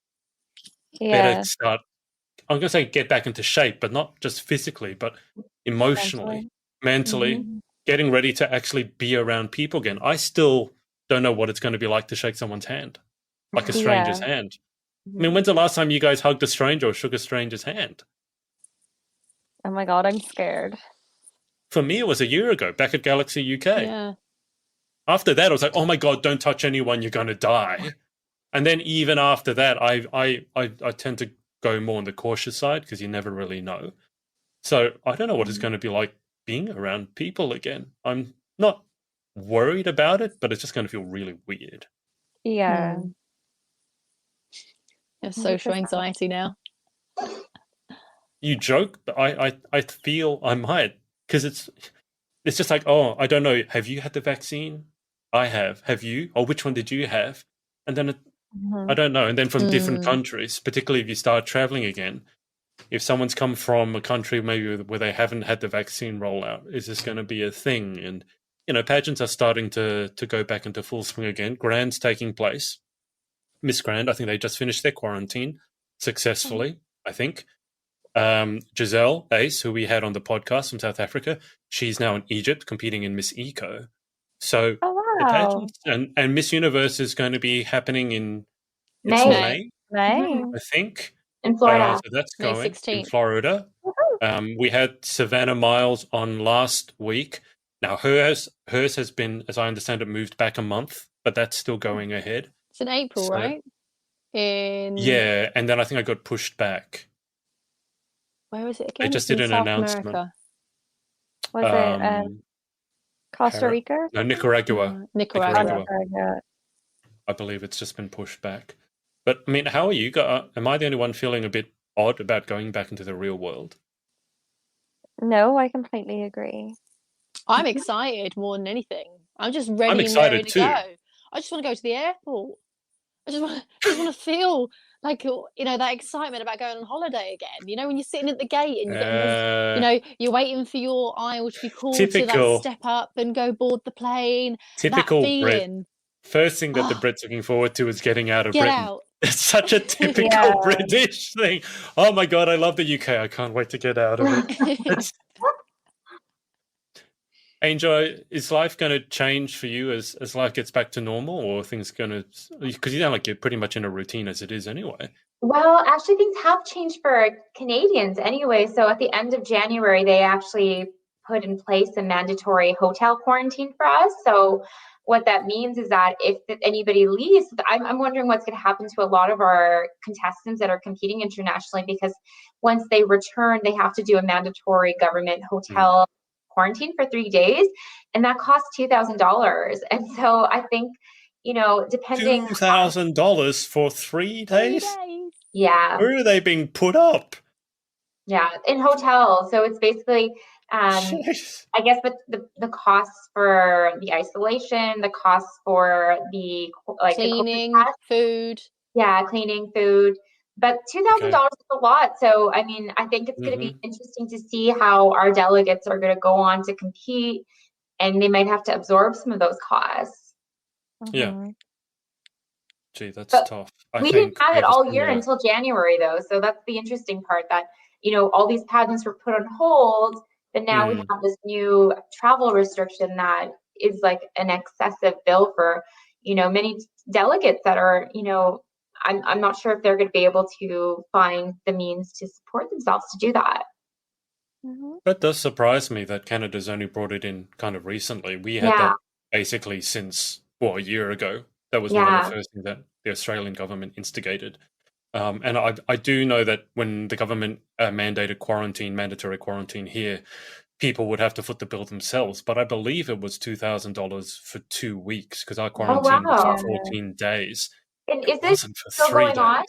Better start, I'm going to say get back into shape, but not just physically, but emotionally, mentally, getting ready to actually be around people again. I still don't know what it's going to be like to shake someone's hand, like a stranger's hand. I mean, when's the last time you guys hugged a stranger or shook a stranger's hand? Oh my God, I'm scared. For me, it was a year ago, back at Galaxy UK. Yeah. After that, I was like, oh my God, don't touch anyone, you're going to die. And then even after that, I tend to go more on the cautious side because you never really know. So I don't know what it's going to be like being around people again. I'm not worried about it, but it's just going to feel really weird. Yeah. You have social anxiety now. You joke, but I feel I might, because it's just like, oh, I don't know. Have you had the vaccine? I have. Have you? Or which one did you have? And then I don't know. And then from different countries, particularly if you start traveling again, if someone's come from a country maybe where they haven't had the vaccine rollout, is this going to be a thing? And, you know, pageants are starting to go back into full swing again. Grand's taking place. Miss Grand, I think they just finished their quarantine successfully, I think. Giselle Ace, who we had on the podcast from South Africa, she's now in Egypt competing in Miss Eco. So the pageants and Miss Universe is going to be happening in May, I think. In Florida. So that's May going 16th. in Florida. We had Savannah Miles on last week. Now hers has been, as I understand it, moved back a month, but that's still going ahead. It's in April, right? Yeah, and then I think I got pushed back. Where is it again? They just It's did in an South announcement. America. Was it Costa Rica? No, Nicaragua. Nicaragua. I believe it's just been pushed back. But I mean, how are you guys? Am I the only one feeling a bit odd about going back into the real world? No, I completely agree. I'm excited more than anything. I'm just ready I'm and excited raring to too. go. I just want to go to the airport. I just want to feel like, you know, that excitement about going on holiday again. You know, when you're sitting at the gate and you're getting this, you know, you're waiting for your aisle to be called to like step up and go board the plane. Typical that feeling. Brit. First thing that the Brits looking forward to is getting out of Get Britain. out. It's such a typical British thing. Oh my God, I love the UK. I can't wait to get out of it. Angel, is life going to change for you as life gets back to normal, or things going to, because you sound like you're pretty much in a routine as it is anyway? Well, actually, things have changed for Canadians anyway. So at the end of January, they actually put in place a mandatory hotel quarantine for us. So what that means is that if anybody leaves, I'm wondering what's going to happen to a lot of our contestants that are competing internationally, because once they return, they have to do a mandatory government hotel quarantine for 3 days, and that costs $2,000. And so I think, you know, depending $2,000 for 3 days? Yeah. Where are they being put up? Yeah, in hotels. So it's basically I guess the costs for the isolation, the costs for the like cleaning, the food. Yeah, cleaning, food. But $2,000 is a lot. So, I mean, I think it's going to be interesting to see how our delegates are going to go on to compete, and they might have to absorb some of those costs. Yeah. Gee, that's tough. We didn't have it all year until January, though. So that's the interesting part, that, you know, all these pageants were put on hold, but now we have this new travel restriction that is like an excessive bill for, you know, many delegates that are, you know, I'm not sure if they're going to be able to find the means to support themselves to do that. That does surprise me that Canada's only brought it in kind of recently. We had that basically since, a year ago. That was one of the first things that the Australian government instigated. And I do know that when the government mandated mandatory quarantine here, people would have to foot the bill themselves. But I believe it was $2,000 for 2 weeks, because our quarantine was for 14 days. And is it still going on?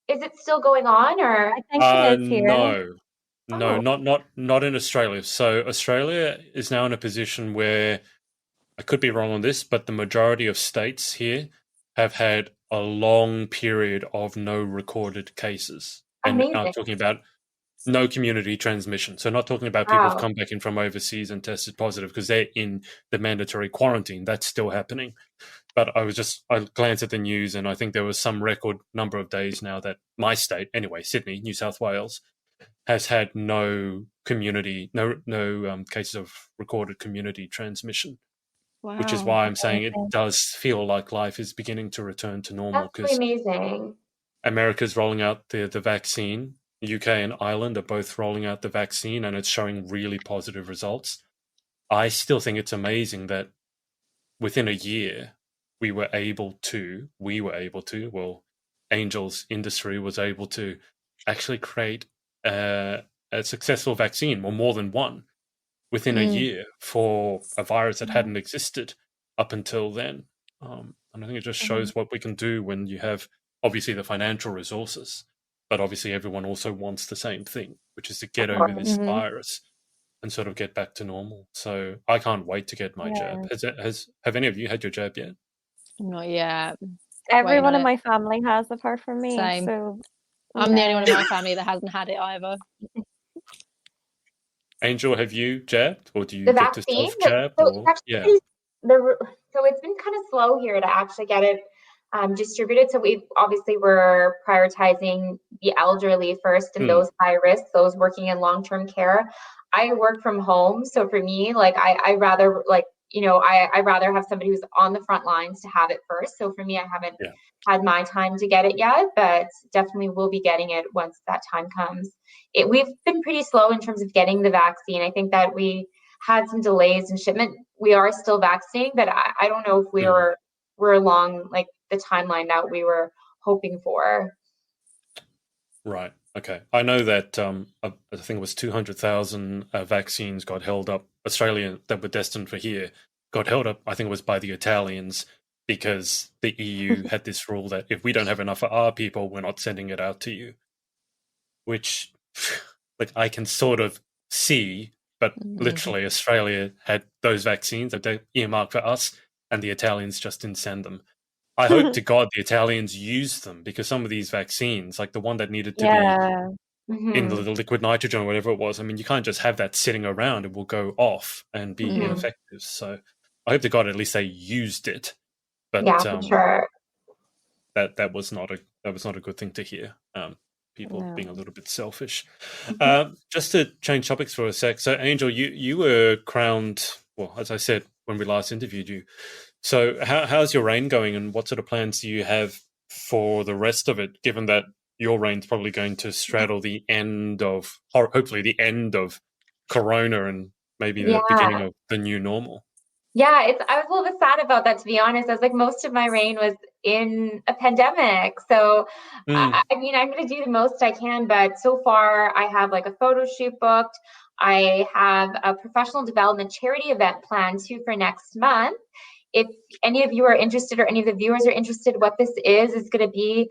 Is it still going on, or? I think it is here. No, not in Australia. So Australia is now in a position where, I could be wrong on this, but the majority of states here have had a long period of no recorded cases. And I'm Amazing. talking about no community transmission. So not talking about people who've Wow. come back in from overseas and tested positive because they're in the mandatory quarantine. That's still happening. But I glanced at the news, and I think there was some record number of days now that my state, anyway, Sydney, New South Wales, has had no cases of recorded community transmission. Wow. Which is why I'm saying it does feel like life is beginning to return to normal, That's because amazing. America's rolling out the vaccine. The UK and Ireland are both rolling out the vaccine, and it's showing really positive results. I still think it's amazing that within a year, Angel's industry was able to actually create a successful vaccine, or more than one, within a year for a virus that hadn't existed up until then. And I think it just shows what we can do when you have, obviously, the financial resources, but obviously everyone also wants the same thing, which is to get over this virus and sort of get back to normal. So I can't wait to get my jab. Have any of you had your jab yet? Not yet. Everyone in my family has, apart from me. Same. So I'm the only one in my family that hasn't had it either. Angel, have you jabbed, or do you The get to vaccine? self-jab? So it's been kind of slow here to actually get it distributed. So we're prioritizing the elderly first and those high risk, those working in long-term care. I work from home, so for me, like I rather I rather have somebody who's on the front lines to have it first. So for me, I haven't had my time to get it yet, but definitely will be getting it once that time comes. We've been pretty slow in terms of getting the vaccine. I think that we had some delays in shipment. We are still vaccinating, but I don't know if we're along like the timeline that we were hoping for. Right. Okay. I know that I think it was 200,000 vaccines got held up, Australian, that were destined for here, got held up, I think it was by the Italians, because the EU had this rule that if we don't have enough for our people, we're not sending it out to you. Which, like, I can sort of see, but literally Australia had those vaccines that they earmarked for us, and the Italians just didn't send them. I hope to God the Italians use them, because some of these vaccines, like the one that needed to be in the liquid nitrogen or whatever it was, I mean, you can't just have that sitting around. It will go off and be ineffective. So I hope to God at least they used it. But for sure. That was not a good thing to hear. People being a little bit selfish. Just to change topics for a sec. So Angel, you were crowned, well, as I said when we last interviewed you. So how's your reign going, and what sort of plans do you have for the rest of it, given that your reign's probably going to straddle the end of, or hopefully the end of Corona and maybe the beginning of the new normal? Yeah, I was a little bit sad about that, to be honest. I was like, most of my reign was in a pandemic. So, I mean, I'm going to do the most I can, but so far I have like a photo shoot booked. I have a professional development charity event planned too for next month. If any of you are interested, or any of the viewers are interested, what this is going to be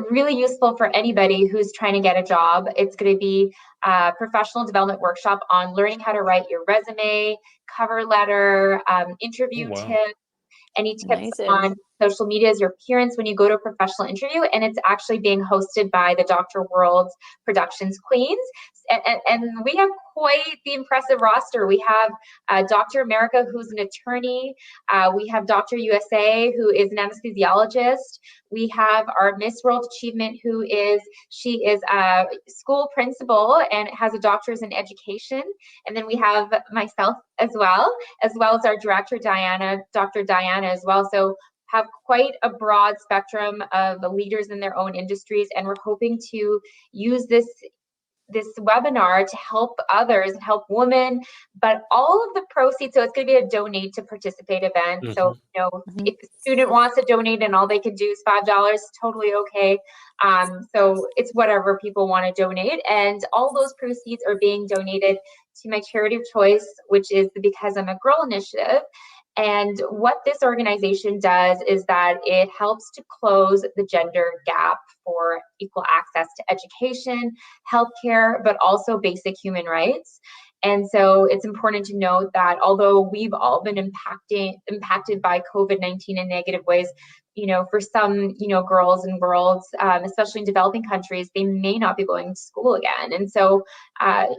really useful for anybody who's trying to get a job. It's going to be a professional development workshop on learning how to write your resume, cover letter, interview tips, any tips on social media as your appearance when you go to a professional interview. And it's actually being hosted by the Dr. World's Productions Queens. And we have quite the impressive roster. We have Dr. America, who's an attorney. We have Dr. USA, who is an anesthesiologist. We have our Miss World Achievement, she is a school principal and has a doctor's in education. And then we have myself as well as our director, Dr. Diana as well. So have quite a broad spectrum of leaders in their own industries. And we're hoping to use this webinar to help others and help women, but all of the proceeds, so it's going to be a donate to participate event. So, if a student wants to donate and all they can do is $5, totally okay. So it's whatever people want to donate. And all those proceeds are being donated to my charity of choice, which is the Because I'm a Girl initiative. And what this organization does is that it helps to close the gender gap for equal access to education, healthcare, but also basic human rights. And so it's important to note that although we've all been impacted by COVID-19 in negative ways, for some, girls and girls, especially in developing countries, they may not be going to school again. And so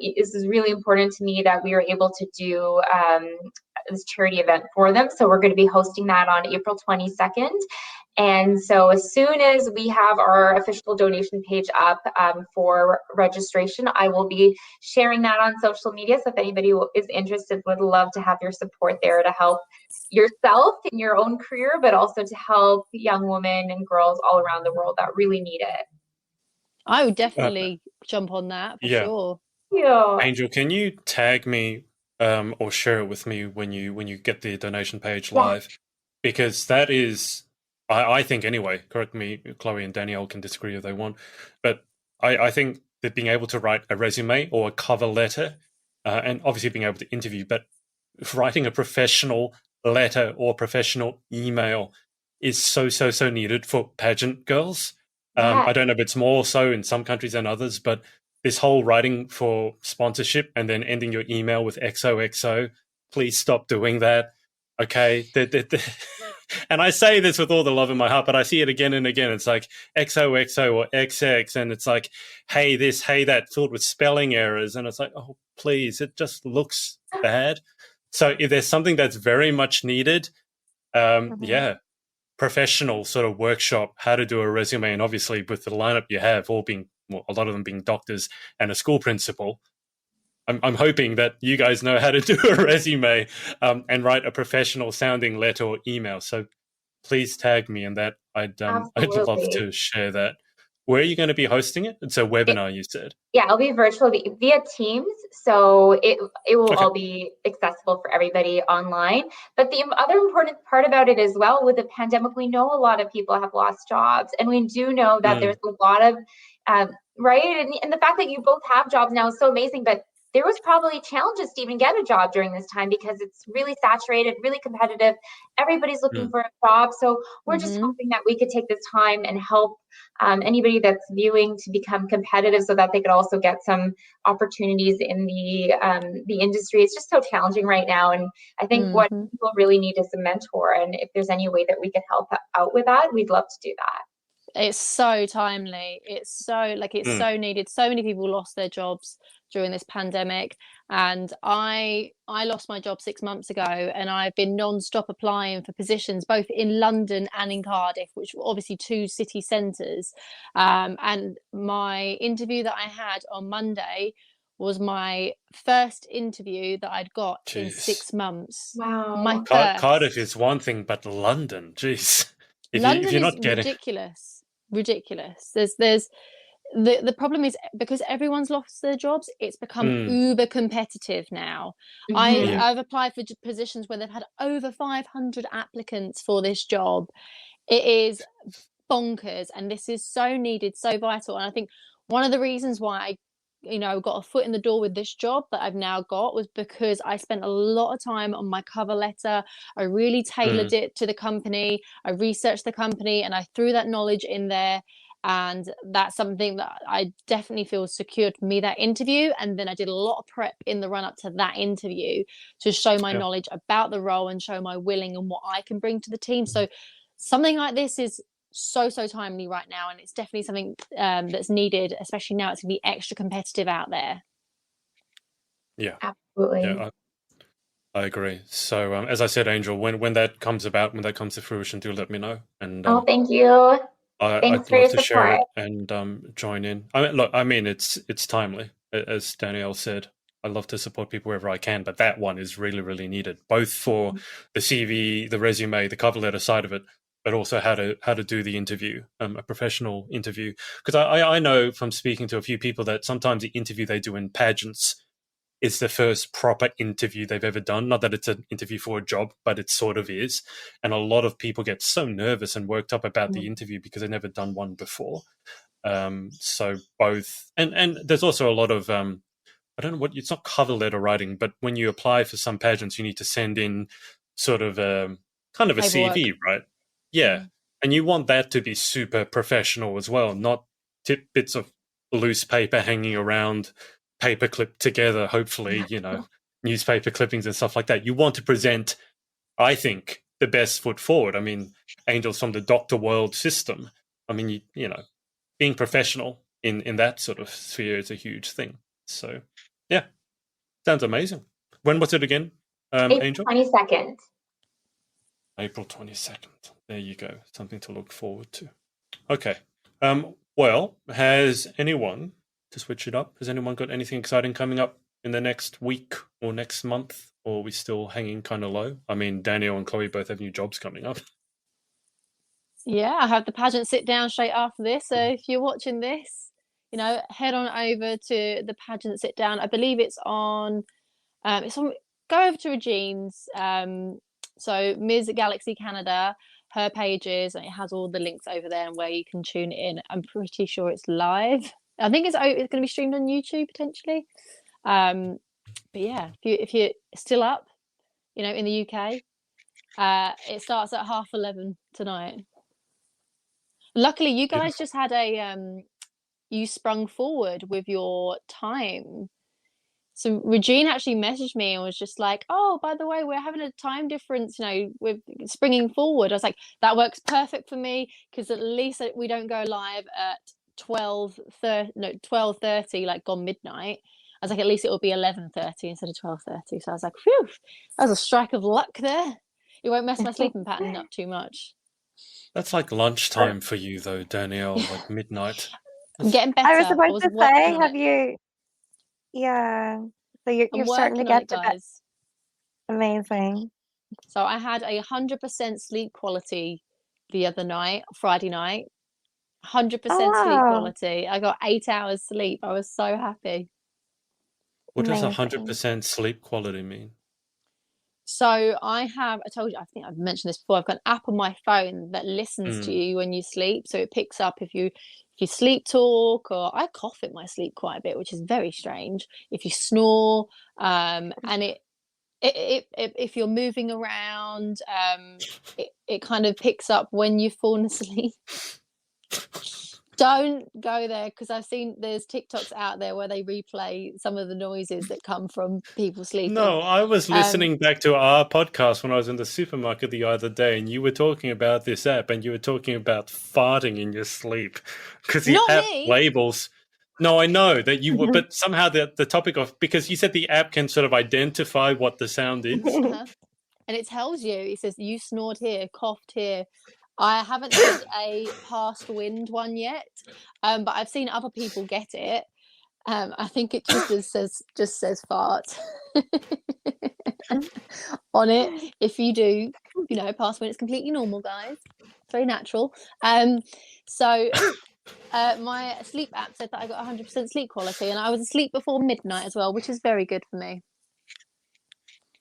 this is really important to me that we are able to do this charity event for them. So we're going to be hosting that on April 22nd. And so as soon as we have our official donation page up for registration, I will be sharing that on social media. So if anybody is interested, would love to have your support there to help yourself in your own career, but also to help young women and girls all around the world that really need it. I would definitely jump on that for sure. Yeah. Angel, can you tag me or share it with me when you get the donation page live? Because that is, I think anyway, correct me, Chloe and Danielle can disagree if they want, but I think that being able to write a resume or a cover letter, and obviously being able to interview, but writing a professional letter or professional email is so needed for pageant girls. I don't know if it's more so in some countries than others, but this whole writing for sponsorship and then ending your email with XOXO, please stop doing that. Okay. And I say this with all the love in my heart, but I see it again and again. It's like XOXO or XX, and it's like, hey this, hey that, filled with spelling errors. And it's like, oh, please, it just looks bad. So if there's something that's very much needed, professional sort of workshop, how to do a resume. And obviously with the lineup you have, all being, well, a lot of them being doctors and a school principal, I'm hoping that you guys know how to do a resume and write a professional sounding letter or email. So please tag me in that. I'd love to share that. Where are you going to be hosting it? It's a webinar, you said. Yeah, it'll be virtual via Teams. So it will all be accessible for everybody online. But the other important part about it as well, with the pandemic, we know a lot of people have lost jobs. And we do know that there's a lot of, right? And the fact that you both have jobs now is so amazing. But there was probably challenges to even get a job during this time because it's really saturated, really competitive. Everybody's looking for a job. So we're just hoping that we could take this time and help anybody that's viewing to become competitive so that they could also get some opportunities in the industry. It's just so challenging right now. And I think what people really need is a mentor. And if there's any way that we could help out with that, we'd love to do that. It's so timely. It's so so needed. So many people lost their jobs during this pandemic, and I lost my job 6 months ago, and I've been non-stop applying for positions both in London and in Cardiff, which were obviously two city centres. And my interview that I had on Monday was my first interview that I'd got in 6 months. Wow. My first. Cardiff is one thing, but London, geez. London if you're is not getting... ridiculous. There's the problem is because everyone's lost their jobs, it's become uber competitive now. I've applied for positions where they've had over 500 applicants for this job. It is bonkers, and this is so needed, so vital. And I think one of the reasons why I got a foot in the door with this job that I've now got was because I spent a lot of time on my cover letter. I really tailored it to the company. I researched the company and I threw that knowledge in there. And that's something that I definitely feel secured me that interview. And then I did a lot of prep in the run up to that interview to show my knowledge about the role and show my willing and what I can bring to the team. So something like this is so timely right now, and it's definitely something that's needed, especially now it's going to be extra competitive out there. Yeah, absolutely. Yeah, I agree. So as I said, Angel, when that comes about, when that comes to fruition, do let me know. And thank you. I'd love to share it and join in. I mean, it's timely, as Danielle said. I love to support people wherever I can, but that one is really, really needed, both for the CV, the resume, the cover letter side of it, but also how to do the interview, a professional interview. Because I know from speaking to a few people that sometimes the interview they do in pageants is the first proper interview they've ever done. Not that it's an interview for a job, but it sort of is. And a lot of people get so nervous and worked up about the interview because they've never done one before. So both, and there's also a lot of, I don't know what, it's not cover letter writing, but when you apply for some pageants, you need to send in sort of kind of a CV, right? Yeah. And you want that to be super professional as well, not bits of loose paper hanging around, paper clipped together, hopefully, newspaper clippings and stuff like that. You want to present, I think, the best foot forward. I mean, Angel's from the doctor world system. I mean, you know, being professional in that sort of sphere is a huge thing. So, yeah, sounds amazing. When was it again, Angel? April 22nd. April 22nd. There you go. Something to look forward to. Okay. Well, has anyone, to switch it up, has anyone got anything exciting coming up in the next week or next month? Or are we still hanging kind of low? I mean, Danielle and Chloe both have new jobs coming up. Yeah, I have the pageant sit down straight after this. So if you're watching this, you know, head on over to the pageant sit down. I believe it's on, go over to Regine's. So Ms. Galaxy Canada, her pages, and it has all the links over there and where you can tune in. I'm pretty sure it's live. I think it's going to be streamed on YouTube potentially. But yeah, if you're still up, you know, in the UK, it starts at 11:30 tonight. Luckily, you guys just had you sprung forward with your time. So Regine actually messaged me and was just like, "Oh, by the way, we're having a time difference, you know, with springing forward." I was like, "That works perfect for me because at least we don't go live at 12:30, like gone midnight." I was like, "At least it will be 11:30 instead of 12:30." So I was like, "Phew, that was a strike of luck there. It won't mess my sleeping pattern up too much." That's like lunchtime for you, though, Danielle, like midnight. I'm getting better. I was about to say, have it. you? Yeah. So you're starting to get to guys. Amazing. So I had 100% sleep quality the other night, Friday night. 100% sleep quality. I got 8 hours sleep. I was so happy. What does 100% sleep quality mean? So I told you, I think I've mentioned this before. I've got an app on my phone that listens to you when you sleep. So it picks up if you sleep talk, or I cough in my sleep quite a bit, which is very strange. If you snore, and if you're moving around, it kind of picks up when you've fallen asleep. Don't go there because I've seen there's TikToks out there where they replay some of the noises that come from people sleeping. No, I was listening back to our podcast when I was in the supermarket the other day, and you were talking about this app, and you were talking about farting in your sleep because the app labels. No, I know that you were, but somehow the topic of, because you said the app can sort of identify what the sound is. And it tells you, it says you snored here, coughed here. I haven't had a past wind one yet, but I've seen other people get it. I think it just says fart on it. If you do, you know, past wind, it's completely normal, guys. It's very natural. So my sleep app said that I got 100% sleep quality, and I was asleep before midnight as well, which is very good for me.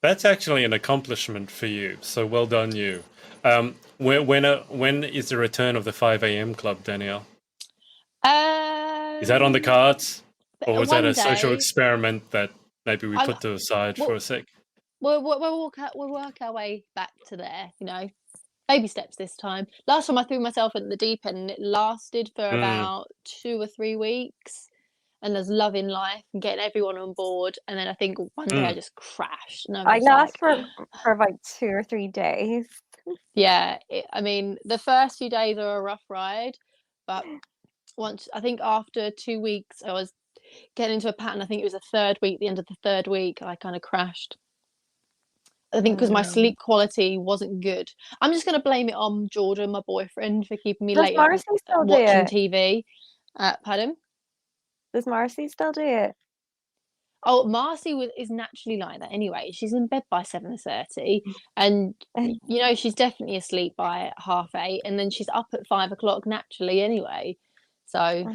That's actually an accomplishment for you. So well done, you. When is the return of the 5 a.m. club, Danielle? Is that on the cards, or was that a social experiment that maybe we put to the side for a sec? We'll work our way back to there. You know, baby steps this time. Last time I threw myself in the deep end, and it lasted for about 2 or 3 weeks. And there's love in life and getting everyone on board. And then I think one day I just crashed. And I last for about 2 or 3 days. Yeah, I mean, the first few days are a rough ride, but once, I think after 2 weeks, I was getting into a pattern. I think it was the third week, the end of the third week, I kind of crashed. I think because my sleep quality wasn't good. I'm just going to blame it on Jordan, my boyfriend, for keeping me late watching TV. Pardon? Does Marcy still do it? Oh, Marcy is naturally like that anyway. She's in bed by 7:30, and you know she's definitely asleep by 8:30, and then she's up at 5 o'clock naturally anyway. So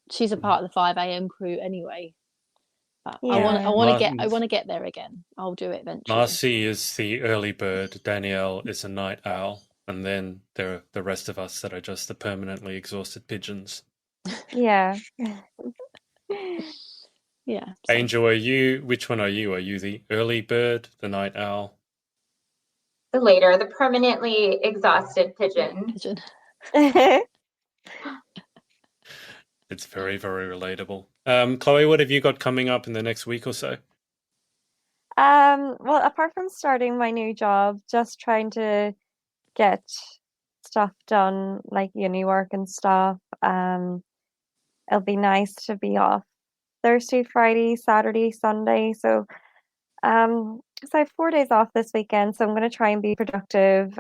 she's a part of the 5 a.m. crew anyway. But I want to get there again. I'll do it eventually. Marcy is the early bird. Danielle is a night owl, and then there are the rest of us that are just the permanently exhausted pigeons. Yeah. Yeah. Angel, which one are you? Are you the early bird, the night owl? The later, the permanently exhausted pigeon. It's very, very relatable. Chloe, what have you got coming up in the next week or so? Well, apart from starting my new job, just trying to get stuff done, like uni work and stuff. It'll be nice to be off Thursday, Friday, Saturday, Sunday. So I have 4 days off this weekend, so I'm going to try and be productive.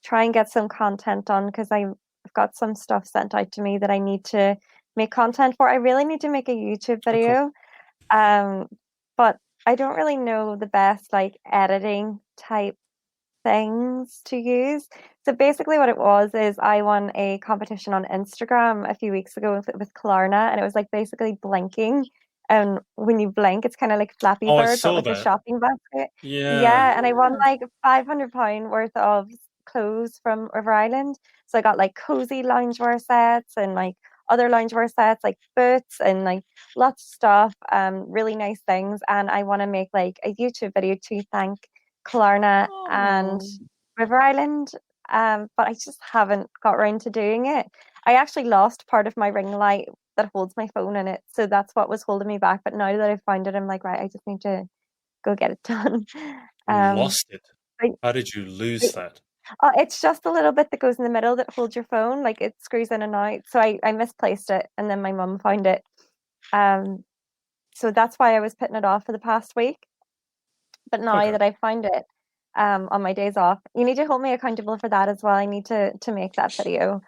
Try and get some content done because I've got some stuff sent out to me that I need to make content for. I really need to make a YouTube Oh, cool. video. But I don't really know the best like editing type things to use. So basically what it was is I won a competition on Instagram a few weeks ago with Klarna, and it was like basically blinking. And when you blink, it's kind of like Flappy Oh, I Bird, but saw with a that. shopping basket. Yeah. Yeah, and I won like £500 worth of clothes from River Island. So I got like cozy loungewear sets and like other loungewear sets, like boots and like lots of stuff, really nice things. And I want to make like a YouTube video to thank Klarna and Oh. River Island. But I just haven't got around to doing it. I actually lost part of my ring light that holds my phone in it, so that's what was holding me back. But now that I've found it, I'm like, right, I just need to go get it done. You Um, lost it. I- How did you lose that? it's just a little bit that goes in the middle that holds your phone, like it screws in and out. So I misplaced it, and then my mum found it. So that's why I was putting it off for the past week. But now Okay. that I found it, on my days off, you need to hold me accountable for that as well. I need to make that video.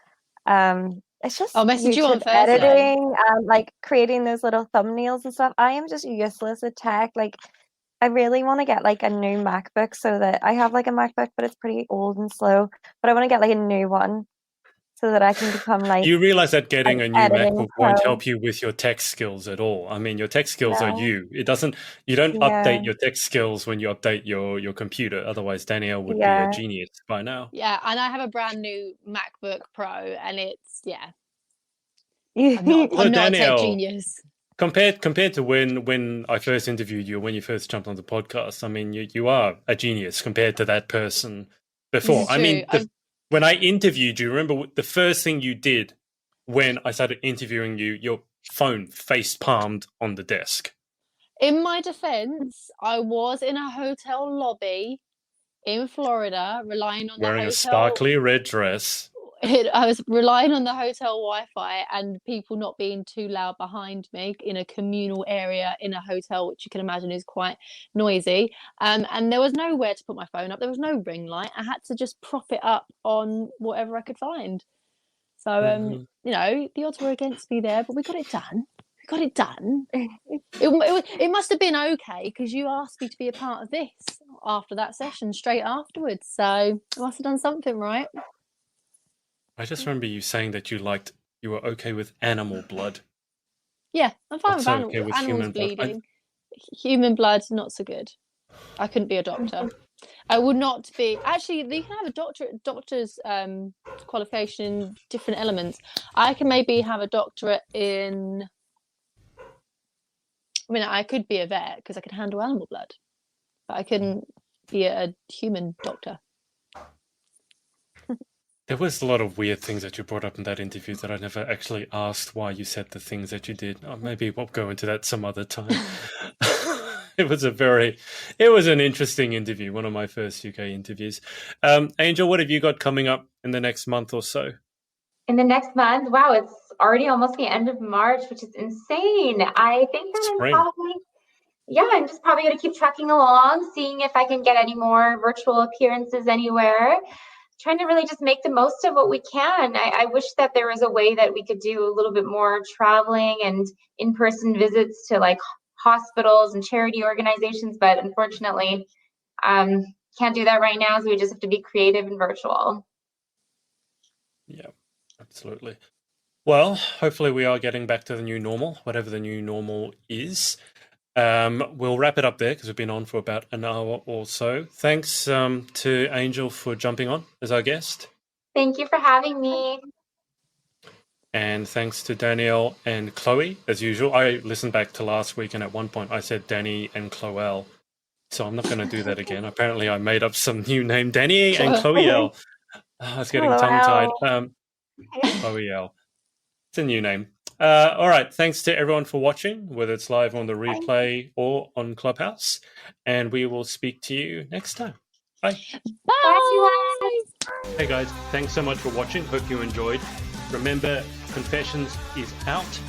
It's just I'll message you on YouTube Thursday. editing and like creating those little thumbnails and stuff. I am just useless at tech. Like I really want to get like a new MacBook so that I have like a MacBook, but it's pretty old and slow. But I want to get like a new one so that I can become like You realize that getting an a new editing MacBook won't pro. help you with your tech skills at all. I mean, your tech skills are No. you. You don't Yeah. update your tech skills when you update your computer. Otherwise, Danielle would be Yeah. a genius by now. Yeah, and I have a brand new MacBook Pro, and it's Although I'm not a tech Danielle, genius. compared to when I first interviewed you, when you first jumped on the podcast, I mean, you are a genius compared to that person before. This is I mean, true. when I interviewed you, remember the first thing you did when I started interviewing you, your phone face palmed on the desk. In my defense, I was in a hotel lobby in Florida, relying on Wearing the a hotel. sparkly red dress. I was relying on the hotel Wi-Fi and people not being too loud behind me in a communal area in a hotel, which you can imagine is quite noisy. And there was nowhere to put my phone up. There was no ring light. I had to just prop it up on whatever I could find. So, you know, the odds were against me there, but we got it done. We got it done. It must have been okay because you asked me to be a part of this after that session straight afterwards. So I must have done something right. I just remember you saying that you were okay with animal blood. Yeah, I'm fine Not with so okay with animals human blood. bleeding. Human blood, not so good. I couldn't be a doctor. I would not be. Actually, you can have a doctor's qualification in different elements. I can maybe have a doctorate in. I mean, I could be a vet because I could handle animal blood, but I couldn't be a human doctor. There was a lot of weird things that you brought up in that interview that I never actually asked why you said the things that you did. Oh, maybe we'll go into that some other time. It was an interesting interview, one of my first UK interviews. Angel, what have you got coming up in the next month or so? In the next month, wow, it's already almost the end of March, which is insane. I think that I'm just probably going to keep trucking along, seeing if I can get any more virtual appearances anywhere. Trying to really just make the most of what we can. I wish that there was a way that we could do a little bit more traveling and in-person visits to like hospitals and charity organizations, but unfortunately, can't do that right now, so we just have to be creative and virtual. Yeah, absolutely. Well, hopefully we are getting back to the new normal, whatever the new normal is. We'll wrap it up there because we've been on for about an hour or so. Thanks to Angel for jumping on as our guest. Thank you for having me. And thanks to Danielle and Chloe, as usual. I listened back to last week and at one point I said Danny and Chloelle. So I'm not going to do that again. Apparently I made up some new name, Danny and Chloe L. I was getting tongue-tied. Chloe L. It's a new name. All right. Thanks to everyone for watching, whether it's live on the replay or on Clubhouse. And we will speak to you next time. Bye. Bye. Hey, guys. Thanks so much for watching. Hope you enjoyed. Remember, Confessions is out.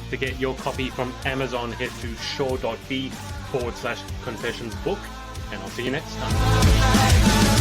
To get your copy from Amazon, head to shaw.b/confessionsbook. And I'll see you next time.